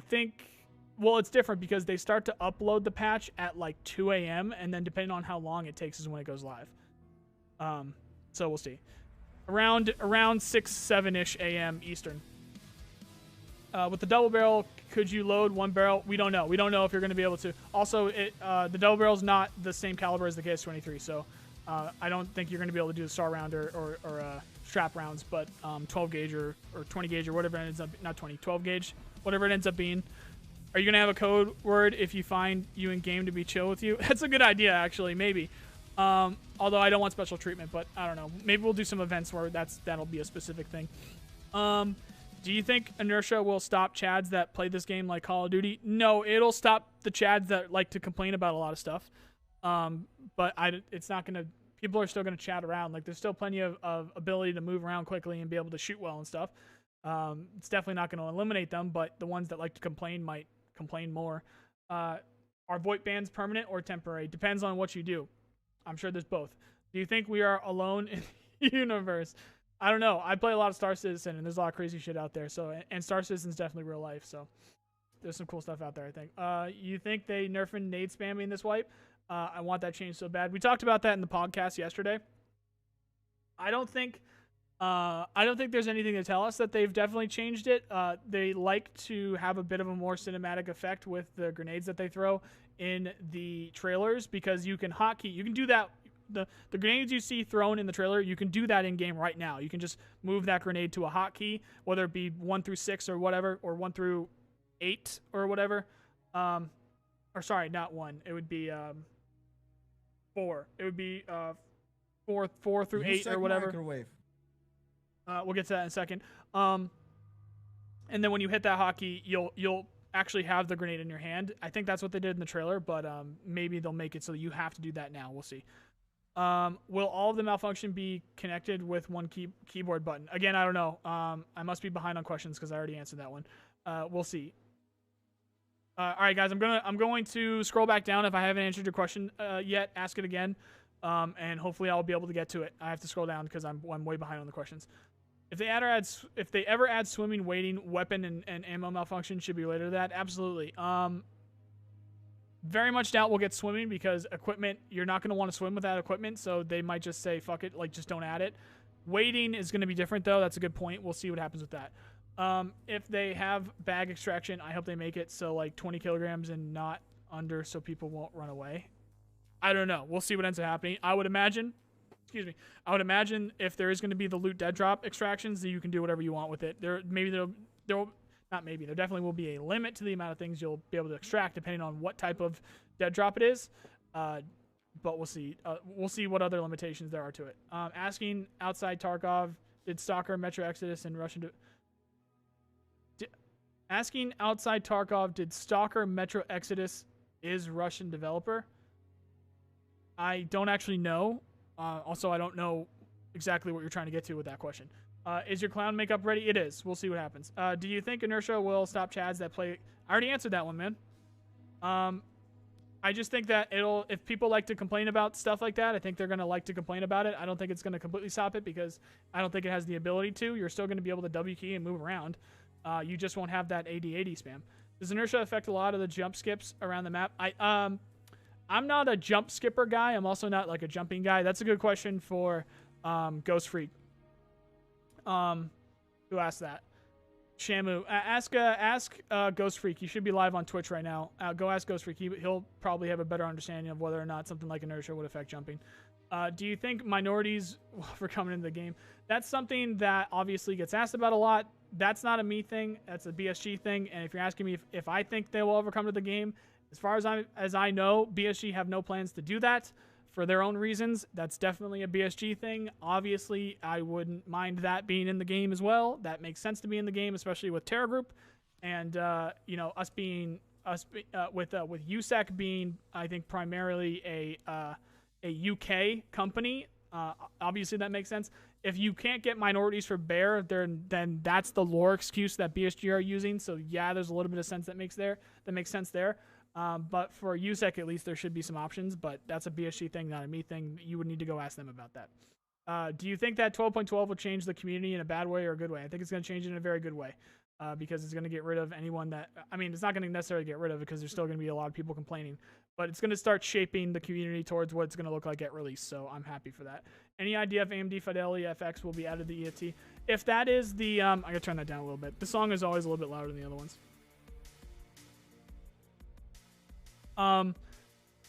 think. Well, it's different because they start to upload the patch at like 2 a.m. and then depending on how long it takes is when it goes live. So we'll see. Around 6-7-ish a.m. Eastern. With the double barrel, could you load one barrel? We don't know. We don't know if you're going to be able to. Also, the double barrel is not the same caliber as the KS-23, so I don't think you're going to be able to do the star round or strap rounds, but 12 gauge or 20 gauge or whatever it ends up, not 20, 12 gauge, whatever it ends up being. Are you going to have a code word if you find you in game to be chill with you? That's a good idea, actually, maybe. Although I don't want special treatment, but I don't know. Maybe we'll do some events where that'll be a specific thing. Do you think inertia will stop chads that play this game like Call of Duty? No, it'll stop the chads that like to complain about a lot of stuff. But it's not going to... People are still going to chat around. Like, there's still plenty of ability to move around quickly and be able to shoot well and stuff. It's definitely not going to eliminate them, but the ones that like to complain might complain more. Are VoIP bans permanent or temporary? Depends on what you do. I'm sure there's both. Do you think we are alone in the universe? I don't know. I play a lot of Star Citizen, and there's a lot of crazy shit out there. So, and Star Citizen's definitely real life. So, there's some cool stuff out there, I think. You think they nerfing nade spamming this wipe? I want that changed so bad. We talked about that in the podcast yesterday. I don't think I don't think there's anything to tell us that they've definitely changed it. They like to have a bit of a more cinematic effect with the grenades that they throw in the trailers, because you can hotkey. You can do that. The grenades you see thrown in the trailer, you can do that in game right now. You can just move that grenade to a hotkey, whether it be 1 through 6 or whatever, or 1 through 8 or whatever. Or sorry, not 1. It would be 4. It would be 4 through 8 or whatever. Microwave. We'll get to that in a second. And then when you hit that hotkey, you'll actually have the grenade in your hand. I think that's what they did in the trailer, but maybe they'll make it so that you have to do that now. We'll see. Will all of the malfunction be connected with one keyboard button? Again, I don't know. I must be behind on questions because I already answered that one. We'll see. All right, guys, I'm going to scroll back down. If I haven't answered your question yet, ask it again, and hopefully I'll be able to get to it. I have to scroll down because I'm way behind on the questions. If they ever add swimming, waiting, weapon, and ammo malfunction, should be related to that. Absolutely. Very much doubt we'll get swimming, because equipment, you're not going to want to swim without equipment, so they might just say, fuck it, like, just don't add it. Waiting is going to be different, though. That's a good point. We'll see what happens with that. If they have bag extraction, I hope they make it so, like, 20 kilograms and not under, so people won't run away. I don't know. We'll see what ends up happening. I would imagine if there is going to be the loot dead drop extractions, that you can do whatever you want with it. There definitely will be a limit to the amount of things you'll be able to extract depending on what type of dead drop it is. But we'll see. We'll see what other limitations there are to it. Asking outside Tarkov, did Stalker, Metro Exodus, and Russian... Asking outside Tarkov, did Stalker, Metro Exodus is Russian developer? I don't actually know. Also, I don't know exactly what you're trying to get to with that question. Is your clown makeup ready? It is. We'll see what happens. Do you think Inertia will stop Chads that play... I already answered that one, man. I just think that if people like to complain about stuff like that, I think they're going to like to complain about it. I don't think it's going to completely stop it, because I don't think it has the ability to. You're still going to be able to W key and move around. You just won't have that AD-80 spam. Does Inertia affect a lot of the jump skips around the map? I'm not a jump skipper guy. I'm also not like a jumping guy. That's a good question for Ghost Freak. Who asked that? Shamu. Ask Ghost Freak. He should be live on Twitch right now. Go ask Ghost Freak. He'll probably have a better understanding of whether or not something like Inertia would affect jumping. Do you think minorities for coming into the game? That's something that obviously gets asked about a lot. That's not a me thing. That's a BSG thing. And if you're asking me if I think they will ever come to the game, as far as I know, BSG have no plans to do that for their own reasons. That's definitely a BSG thing. Obviously, I wouldn't mind that being in the game as well. That makes sense to be in the game, especially with Terra Group, and us with USEC being, I think, primarily a UK company. Obviously, that makes sense. If you can't get minorities for Bear, then that's the lore excuse that BSG are using. So yeah, there's a little bit of sense that makes sense there. But for USEC, at least, there should be some options, but that's a BSG thing, not a me thing. You would need to go ask them about that. Do you think that 12.12 will change the community in a bad way or a good way? I think it's going to change it in a very good way, because it's going to get rid of anyone that... I mean, it's not going to necessarily get rid of it, because there's still going to be a lot of people complaining, but it's going to start shaping the community towards what it's going to look like at release, so I'm happy for that. Any idea if AMD Fidelity FX will be added to the EFT? If that is the... I got to turn that down a little bit. The song is always a little bit louder than the other ones.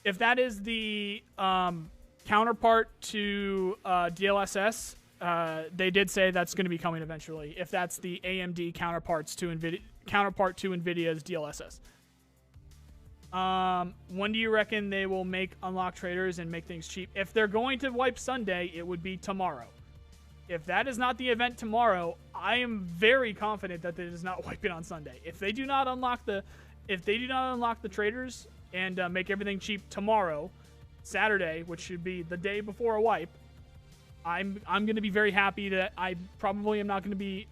If that is the counterpart to DLSS, they did say that's going to be coming eventually. If that's the AMD counterpart to NVIDIA's DLSS. When do you reckon they will make unlock traders and make things cheap? If they're going to wipe Sunday, it would be tomorrow. If that is not the event tomorrow, I am very confident that it is not wiping on Sunday. If they do not unlock the traders and make everything cheap tomorrow, Saturday, which should be the day before a wipe, I'm going to be very happy that I probably am not going to be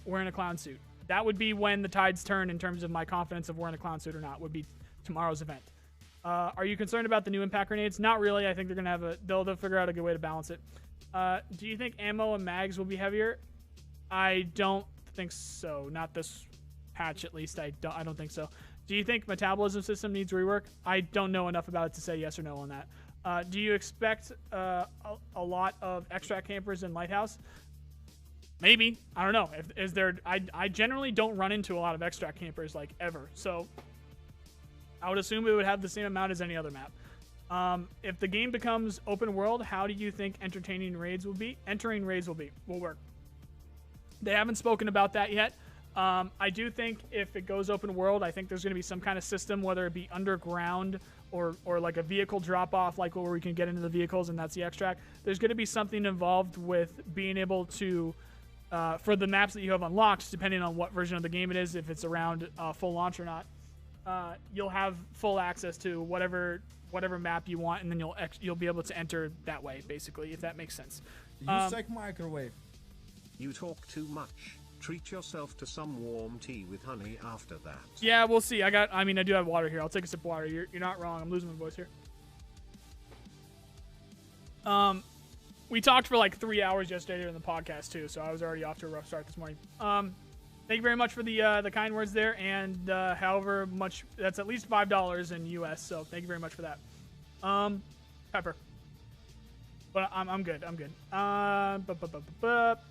wearing a clown suit. That would be when the tides turn in terms of my confidence of wearing a clown suit or not, would be tomorrow's event. Are you concerned about the new impact grenades? Not really. I think they're going to have they'll figure out a good way to balance it. Do you think ammo and mags will be heavier? I don't think so. Not this patch, at least. I don't think so. Do you think metabolism system needs rework? I don't know enough about it to say yes or no on that. Do you expect a lot of extract campers in Lighthouse? Maybe. I don't know. Is there? I generally don't run into a lot of extract campers like ever, so I would assume it would have the same amount as any other map. If the game becomes open world, how do you think entering raids will work? They haven't spoken about that yet. I do think if it goes open world, I think there's going to be some kind of system, whether it be underground or like a vehicle drop off, like where we can get into the vehicles and that's the extract. There's going to be something involved with being able to, for the maps that you have unlocked, depending on what version of the game it is, if it's around full launch or not, you'll have full access to whatever map you want, and then you'll be able to enter that way, basically, if that makes sense. You suck microwave. You talk too much. Treat yourself to some warm tea with honey after that. Yeah, we'll see. I do have water here. I'll take a sip of water. You're not wrong. I'm losing my voice here. We talked for like 3 hours yesterday during the podcast too, so I was already off to a rough start this morning. Thank you very much for the kind words there, and however much, that's at least $5 in US, so thank you very much for that. Pepper. But I'm good. I'm good.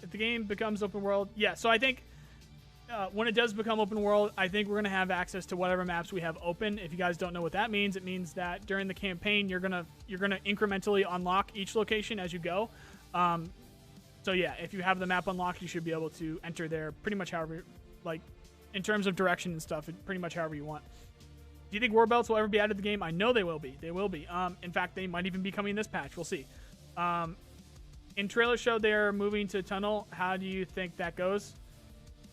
If the game becomes open world, yeah. So I think when it does become open world, I think we're gonna have access to whatever maps we have open. If you guys don't know what that means, it means that during the campaign, you're gonna incrementally unlock each location as you go. So yeah, if you have the map unlocked, you should be able to enter there pretty much however, like in terms of direction and stuff, pretty much however you want. Do you think war belts will ever be added to the game? I know they will be. They will be. In fact, they might even be coming in this patch. We'll see. In trailer show, they're moving to tunnel. How do you think that goes?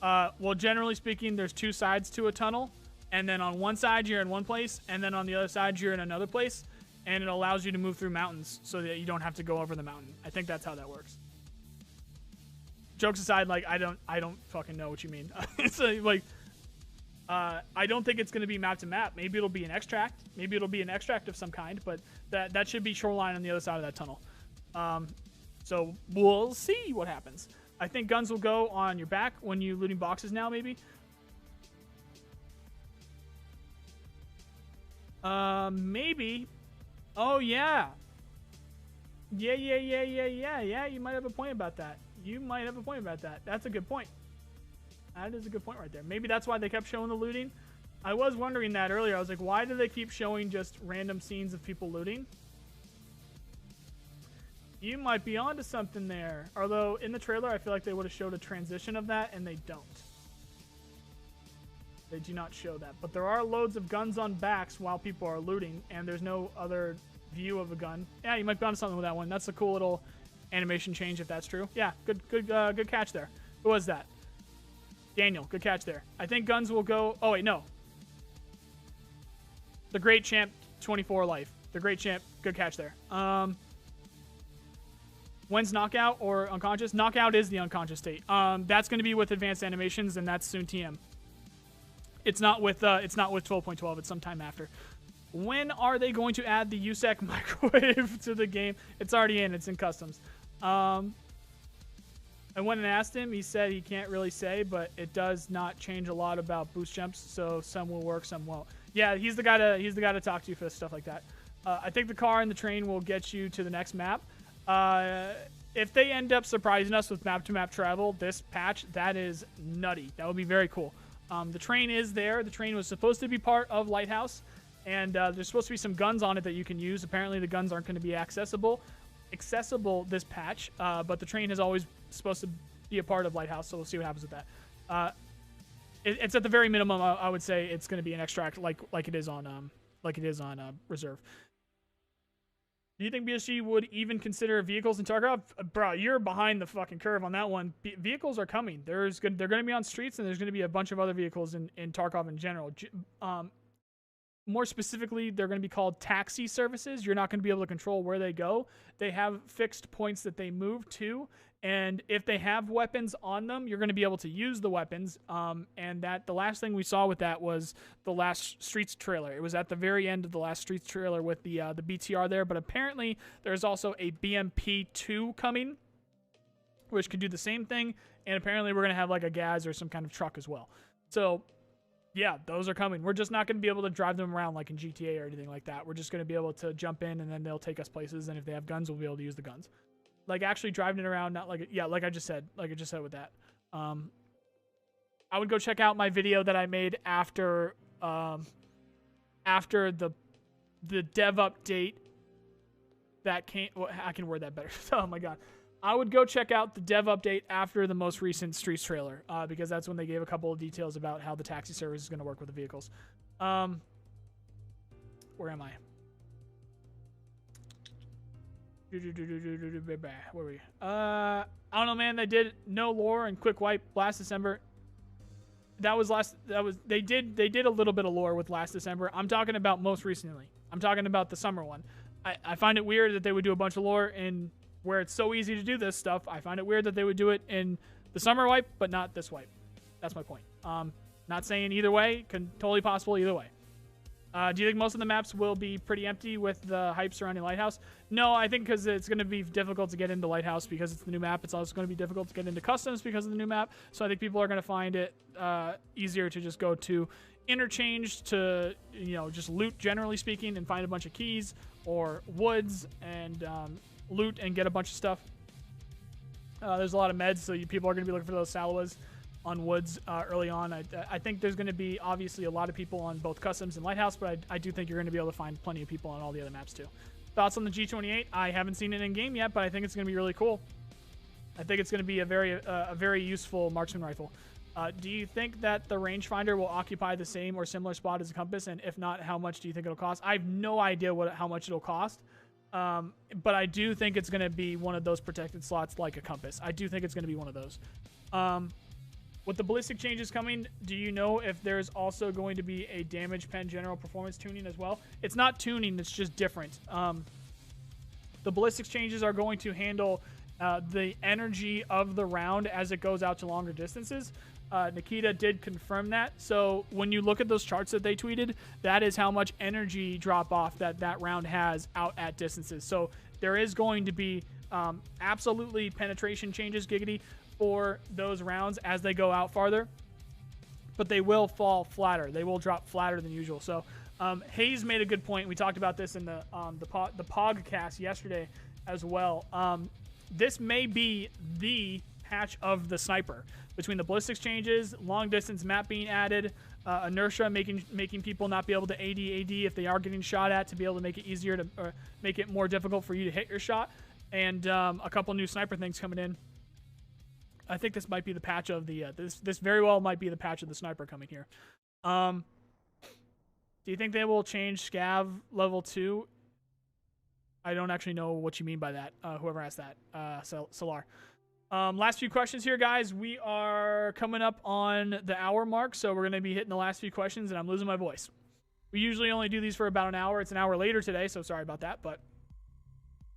Well, generally speaking, there's two sides to a tunnel, and then on one side you're in one place, and then on the other side you're in another place, and it allows you to move through mountains so that you don't have to go over the mountain. I think that's how that works. Jokes aside, like I don't fucking know what you mean. It's like I don't think it's going to be map to map. Maybe it'll be an extract. Maybe it'll be an extract of some kind, but that should be shoreline on the other side of that tunnel. So we'll see what happens. I think guns will go on your back when you're looting boxes now, maybe. Maybe. Oh, yeah. Yeah. You might have a point about that. That's a good point. That is a good point right there. Maybe that's why they kept showing the looting. I was wondering that earlier. I was like, why do they keep showing just random scenes of people looting? You might be onto something there. Although, in the trailer, I feel like they would have showed a transition of that, and they don't. They do not show that. But there are loads of guns on backs while people are looting, and there's no other view of a gun. Yeah, you might be onto something with that one. That's a cool little animation change, if that's true. Yeah, good catch there. Who was that? Daniel, good catch there. I think guns will go... Oh, wait, no. The Great Champ 24 Life. The Great Champ, good catch there. When's knockout or unconscious? Knockout is the unconscious state. That's going to be with advanced animations, and that's soon TM. It's not with 12.12. It's sometime after. When are they going to add the USEC microwave to the game? It's already in. It's in customs. I went and asked him. He said he can't really say, but it does not change a lot about boost jumps. So some will work, some won't. Yeah, he's the guy to talk to for stuff like that. I think the car and the train will get you to the next map. If they end up surprising us with map-to-map travel this patch, that is nutty. That would be very cool. The train is there. The train was supposed to be part of Lighthouse, and there's supposed to be some guns on it that you can use. Apparently, the guns aren't going to be accessible this patch, but the train is always supposed to be a part of Lighthouse, so we'll see what happens with that. It's at the very minimum, I would say it's going to be an extract like it is on Reserve. Do you think BSG would even consider vehicles in Tarkov? Bro, you're behind the fucking curve on that one. Vehicles are coming. They're going to be on streets, and there's going to be a bunch of other vehicles in Tarkov in general. More specifically, they're going to be called taxi services. You're not going to be able to control where they go. They have fixed points that they move to, and if they have weapons on them, you're going to be able to use the weapons. And that the last thing we saw with that was the last Streets trailer. It was at the very end of the last Streets trailer with the BTR there, but apparently there's also a BMP2 coming, which can do the same thing, and apparently we're going to have like a gas or some kind of truck as well. So yeah, those are coming. We're just not going to be able to drive them around like in GTA or anything like that. We're just going to be able to jump in, and then they'll take us places, and if they have guns, we'll be able to use the guns. like actually driving it around, not like, yeah, like I just said with that. I would go check out my video that I made after the dev update that came. Well, I can word that better. Oh my god. I would go check out the dev update after the most recent Streets trailer, because that's when they gave a couple of details about how the taxi service is going to work with the vehicles. Where am I? Where were we? I don't know, man. They did no lore and quick wipe last December. They did a little bit of lore with last December. I'm talking about most recently. I'm talking about the summer one. I find it weird that they would do a bunch of lore in where it's so easy to do this stuff. I find it weird that they would do it in the summer wipe, but not this wipe. That's my point. Not saying either way. Totally possible either way. Do you think most of the maps will be pretty empty with the hype surrounding Lighthouse? No, I think because it's going to be difficult to get into Lighthouse because it's the new map. It's also going to be difficult to get into Customs because of the new map. So I think people are going to find it easier to just go to Interchange to, just loot, generally speaking, and find a bunch of keys, or woods and loot and get a bunch of stuff. There's a lot of meds, so people are going to be looking for those Salawas on woods early on. I think there's going to be obviously a lot of people on both Customs and Lighthouse, but I do think you're going to be able to find plenty of people on all the other maps too. Thoughts on the G28? I haven't seen it in game yet, but I think it's going to be really cool. I think it's going to be a very useful marksman rifle. Do you think that the rangefinder will occupy the same or similar spot as a compass? And if not, how much do you think it'll cost? I have no idea how much it'll cost. But I do think it's going to be one of those protected slots like a compass. I do think it's going to be one of those. With the ballistic changes coming, do you know if there's also going to be a damage pen general performance tuning as well? It's not tuning, it's just different. The ballistic changes are going to handle the energy of the round as it goes out to longer distances. Nikita did confirm that. So when you look at those charts that they tweeted, that is how much energy drop off that round has out at distances. So there is going to be absolutely penetration changes, giggity, for those rounds as they go out farther, but they will fall flatter. They will drop flatter than usual. So Hayes made a good point. We talked about this in the podcast yesterday as well. This may be the patch of the sniper between the ballistics changes, long distance map being added, inertia making people not be able to AD if they are getting shot at, to be able to make it easier to make it more difficult for you to hit your shot, and a couple new sniper things coming in. I think this might be the patch of the this very well might be the patch of the sniper coming here. Do you think they will change scav level 2? I don't actually know what you mean by that. Whoever asked that, Solar. Last few questions here, guys. We are coming up on the hour mark, so we're going to be hitting the last few questions, and I'm losing my voice. We usually only do these for about an hour. It's an hour later today, so sorry about that, but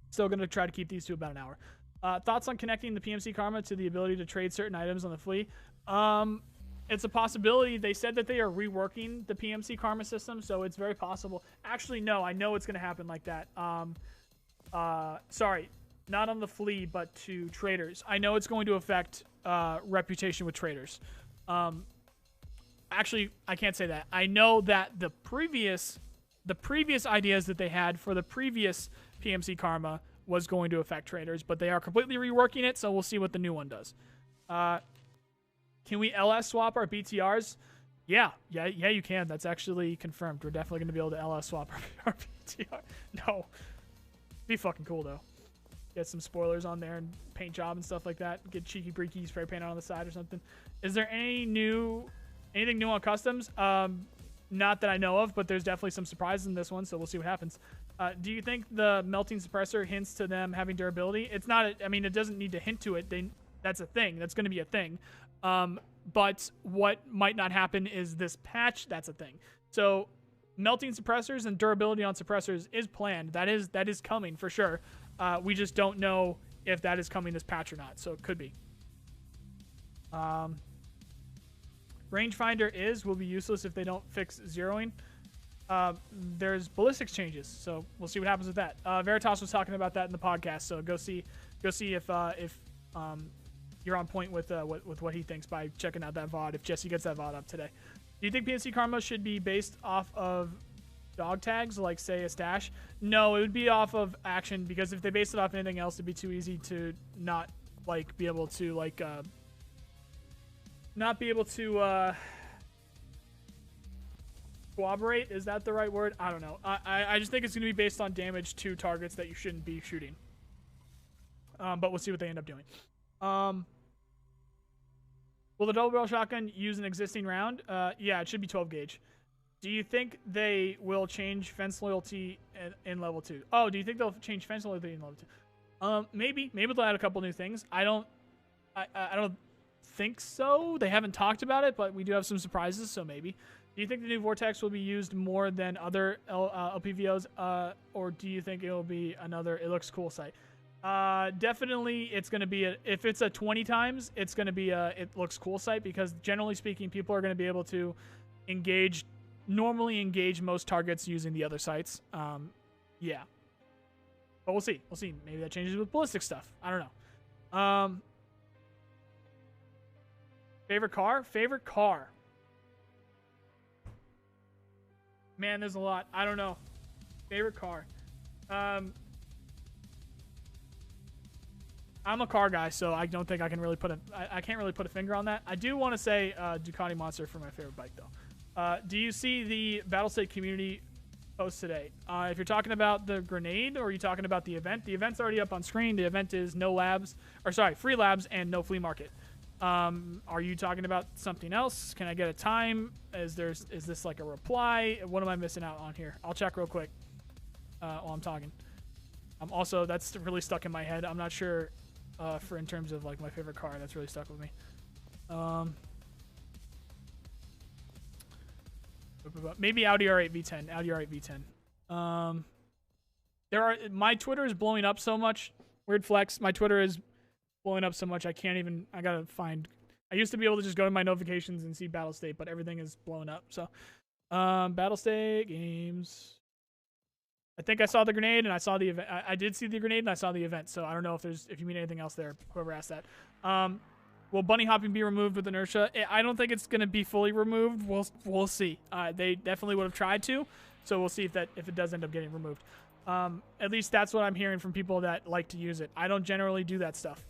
still going to try to keep these to about an hour. Thoughts on connecting the PMC Karma to the ability to trade certain items on the FLEA? It's a possibility. They said that they are reworking the PMC Karma system, so it's very possible. Actually, no, I know it's going to happen like that. Sorry, not on the FLEA, but to traders. I know it's going to affect reputation with traders. Actually, I can't say that. I know that the previous ideas that they had for the previous PMC Karma was going to affect traders, but they are completely reworking it, so we'll see what the new one does. Can we LS swap our BTRs? Yeah, you can. That's actually confirmed. We're definitely going to be able to LS swap our BTR. No. Be fucking cool, though. Get some spoilers on there and paint job and stuff like that. Get cheeky breaky spray paint on the side or something. Is there anything new on customs? Not that I know of, but there's definitely some surprises in this one, so we'll see what happens. Do you think the melting suppressor hints to them having durability? It's not. It doesn't need to hint to it. That's a thing. That's going to be a thing. But what might not happen is this patch. That's a thing. So melting suppressors and durability on suppressors is planned. That is coming for sure. We just don't know if that is coming this patch or not. So it could be. Rangefinder will be useless if they don't fix zeroing. There's ballistics changes, so we'll see what happens with that. Veritas was talking about that in the podcast, so go see if you're on point with what he thinks by checking out that VOD. If Jesse gets that VOD up today, do you think PNC Karma should be based off of dog tags, like say a stash. No, it would be off of action, because if they based it off anything else, it'd be too easy to not like be able to like not be able to cooperate. Is that the right word? I don't know. I just think it's going to be based on damage to targets that you shouldn't be shooting. But we'll see what they end up doing. Will the double barrel shotgun use an existing round? Yeah, it should be 12 gauge. Do you think they will change fence loyalty in level 2? Oh, do you think they'll change fence loyalty in level 2? Maybe they'll add a couple new things. I don't think so. They haven't talked about it, but we do have some surprises, so maybe. Do you think the new Vortex will be used more than other LPVOs, or do you think it will be another it looks cool site? Definitely it's going to be if it's a 20 times, it's going to be a it looks cool site, because generally speaking, people are going to be able to normally engage most targets using the other sites. Yeah. But we'll see. We'll see. Maybe that changes with ballistic stuff. I don't know. Favorite car? Favorite car. Man, there's a lot. I don't know. Favorite car. I'm a car guy, so I don't think I can really I can't really put a finger on that. I do want to say Ducati Monster for my favorite bike, though. Do you see the Battlestate community post today? If you're talking about the grenade, or are you talking about the event's already up on screen. The event is free labs and no flea market. Are you talking about something else? Can I get a time? Is this like a reply? What am I missing out on here? I'll check real quick while I'm talking. Also, that's really stuck in my head. I'm not sure in terms of like my favorite car. That's really stuck with me. Maybe Audi R8 V10. Audi R8 V10. My Twitter is blowing up so much. Weird flex. My Twitter is blowing up so much I gotta find. I used to be able to just go to my notifications and see Battlestate, but everything is blowing up. So Battlestate games. I think I saw the grenade and I saw the event. I did see the grenade and I saw the event. So I don't know if you mean anything else there. Whoever asked that. Will bunny hopping be removed with inertia? I don't think it's going to be fully removed. We'll see. They definitely would have tried to. So we'll see if it does end up getting removed. At least that's what I'm hearing from people that like to use it. I don't generally do that stuff.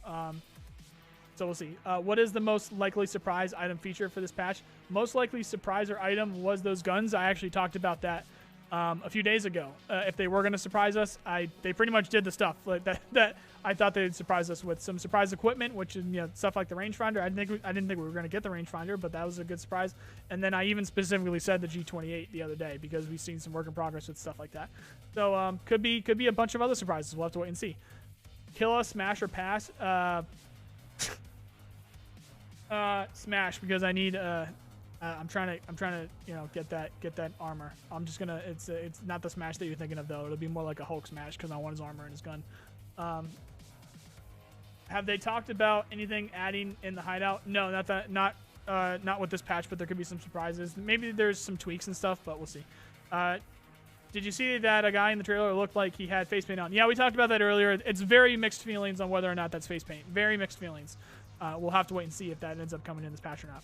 So we'll see. What is the most likely surprise item feature for this patch? Most likely surpriser item was those guns. I actually talked about that a few days ago. If they were going to surprise us, they pretty much did the stuff like that I thought they'd surprise us with. Some surprise equipment, which is stuff like the rangefinder. I didn't think we were going to get the rangefinder, but that was a good surprise. And then I even specifically said the G28 the other day, because we've seen some work in progress with stuff like that. So could be a bunch of other surprises. We'll have to wait and see. Kill us, smash, or pass. Smash, because I need I'm trying to get that armor. I'm just gonna it's not the smash that you're thinking of, though. It'll be more like a Hulk smash, because I want his armor and his gun. Have they talked about anything adding in the hideout? No, not with this patch, but there could be some surprises. Maybe there's some tweaks and stuff, but we'll see. Did you see that a guy in the trailer looked like he had face paint on? Yeah, we talked about that earlier. It's very mixed feelings on whether or not that's face paint. Very mixed feelings. We'll have to wait and see if that ends up coming in this patch or not.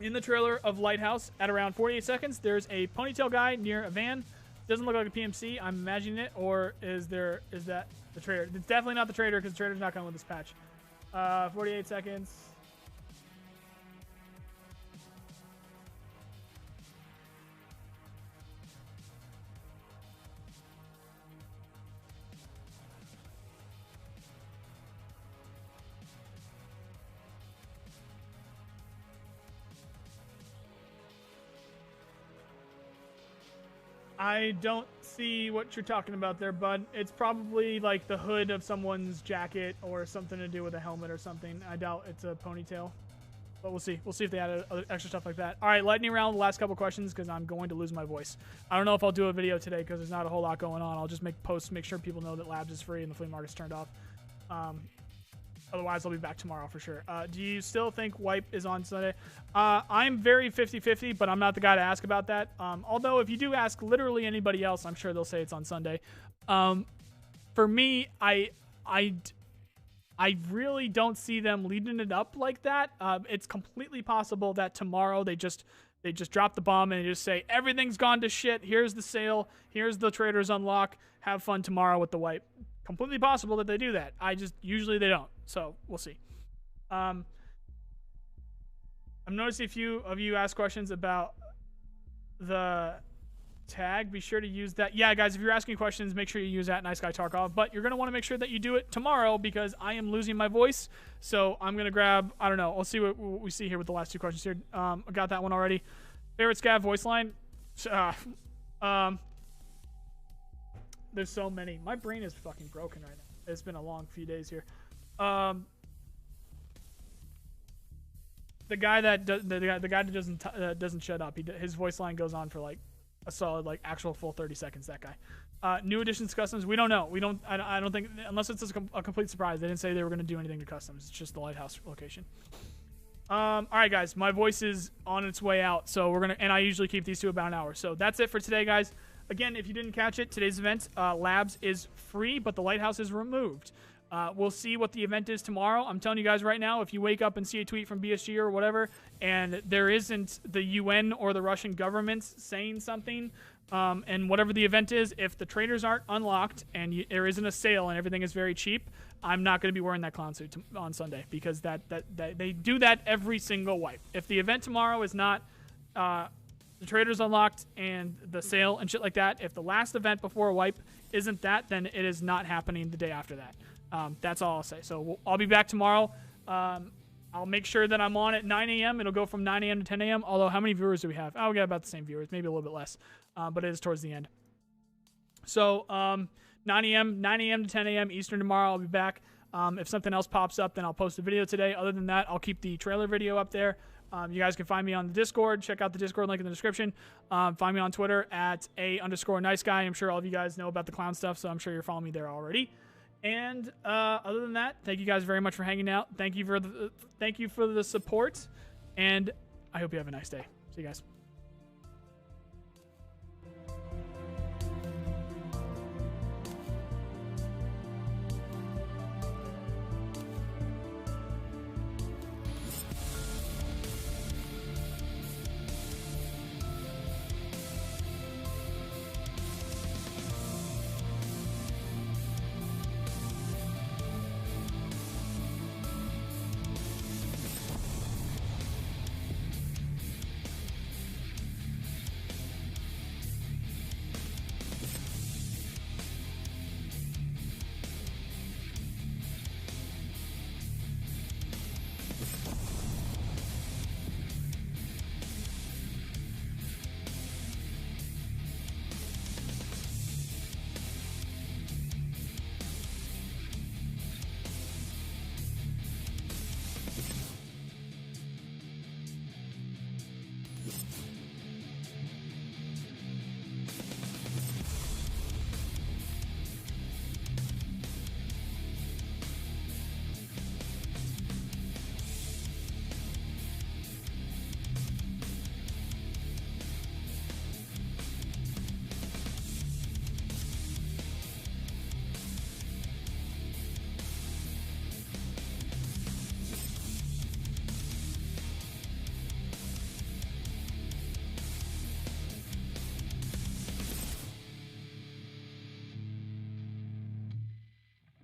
In the trailer of Lighthouse, at around 48 seconds, there's a ponytail guy near a van. Doesn't look like a PMC. I'm imagining it, or is that the trader? It's definitely not the trader, because the trader's not coming with this patch. 48 seconds. I don't see what you're talking about there, bud. It's probably like the hood of someone's jacket, or something to do with a helmet or something. I doubt it's a ponytail, but we'll see. We'll see if they add extra stuff like that. All right, lightning round, the last couple questions, because I'm going to lose my voice. I don't know if I'll do a video today, because there's not a whole lot going on. I'll just make posts, make sure people know that Labs is free and the flea market's turned off. Otherwise, I'll be back tomorrow for sure. Do you still think Wipe is on Sunday? I'm very 50-50, but I'm not the guy to ask about that. Although, if you do ask literally anybody else, I'm sure they'll say it's on Sunday. For me, I really don't see them leading it up like that. It's completely possible that tomorrow they just They just drop the bomb and they just say, everything's gone to shit. Here's the sale. Here's the Trader's Unlock. Have fun tomorrow with the wipe. Completely possible that they do that. Usually they don't. So we'll see. I'm noticing a few of you ask questions about the tag. Be sure to use that. Yeah, guys, if you're asking questions, make sure you use that Nice Guy Tarkov. But you're going to want to make sure that you do it tomorrow because I am losing my voice. So I'm going to grab, I don't know. Let's see what we see here with the last 2 questions here. I got that one already. Favorite scav voice line? There's so many. My brain is fucking broken right now. It's been a long few days here. The guy that doesn't shut up. His voice line goes on for like a solid like actual full 30 seconds. That guy. New additions customs. We don't know. I don't think unless it's a complete surprise. They didn't say they were going to do anything to customs. It's just the lighthouse location. All right, guys. My voice is on its way out, so we're gonna. And I usually keep these to about an hour. So that's it for today, guys. Again, if you didn't catch it, today's event, Labs is free, but the lighthouse is removed. We'll see what the event is tomorrow. I'm telling you guys right now, if you wake up and see a tweet from BSG or whatever, and there isn't the UN or the Russian government saying something, and whatever the event is, if the traders aren't unlocked and there isn't a sale and everything is very cheap, I'm not going to be wearing that clown suit on Sunday because that they do that every single wipe. If the event tomorrow is not the traders unlocked and the sale and shit like that, if the last event before a wipe isn't that, then it is not happening the day after that. That's all I'll say. So I'll be back tomorrow. I'll make sure that I'm on at 9 a.m. It'll go from 9 a.m. to 10 a.m. Although, how many viewers do we have? Oh, we got about the same viewers, maybe a little bit less, but it is towards the end. So 9 a.m. to 10 a.m. Eastern tomorrow. I'll be back. If something else pops up, then I'll post a video today. Other than that, I'll keep the trailer video up there. You guys can find me on the Discord. Check out the Discord link in the description. Find me on Twitter at @_niceguy. I'm sure all of you guys know about the clown stuff, so I'm sure you're following me there already. And other than that, thank you guys very much for hanging out. Thank you for the support, and I hope you have a nice day. See you guys.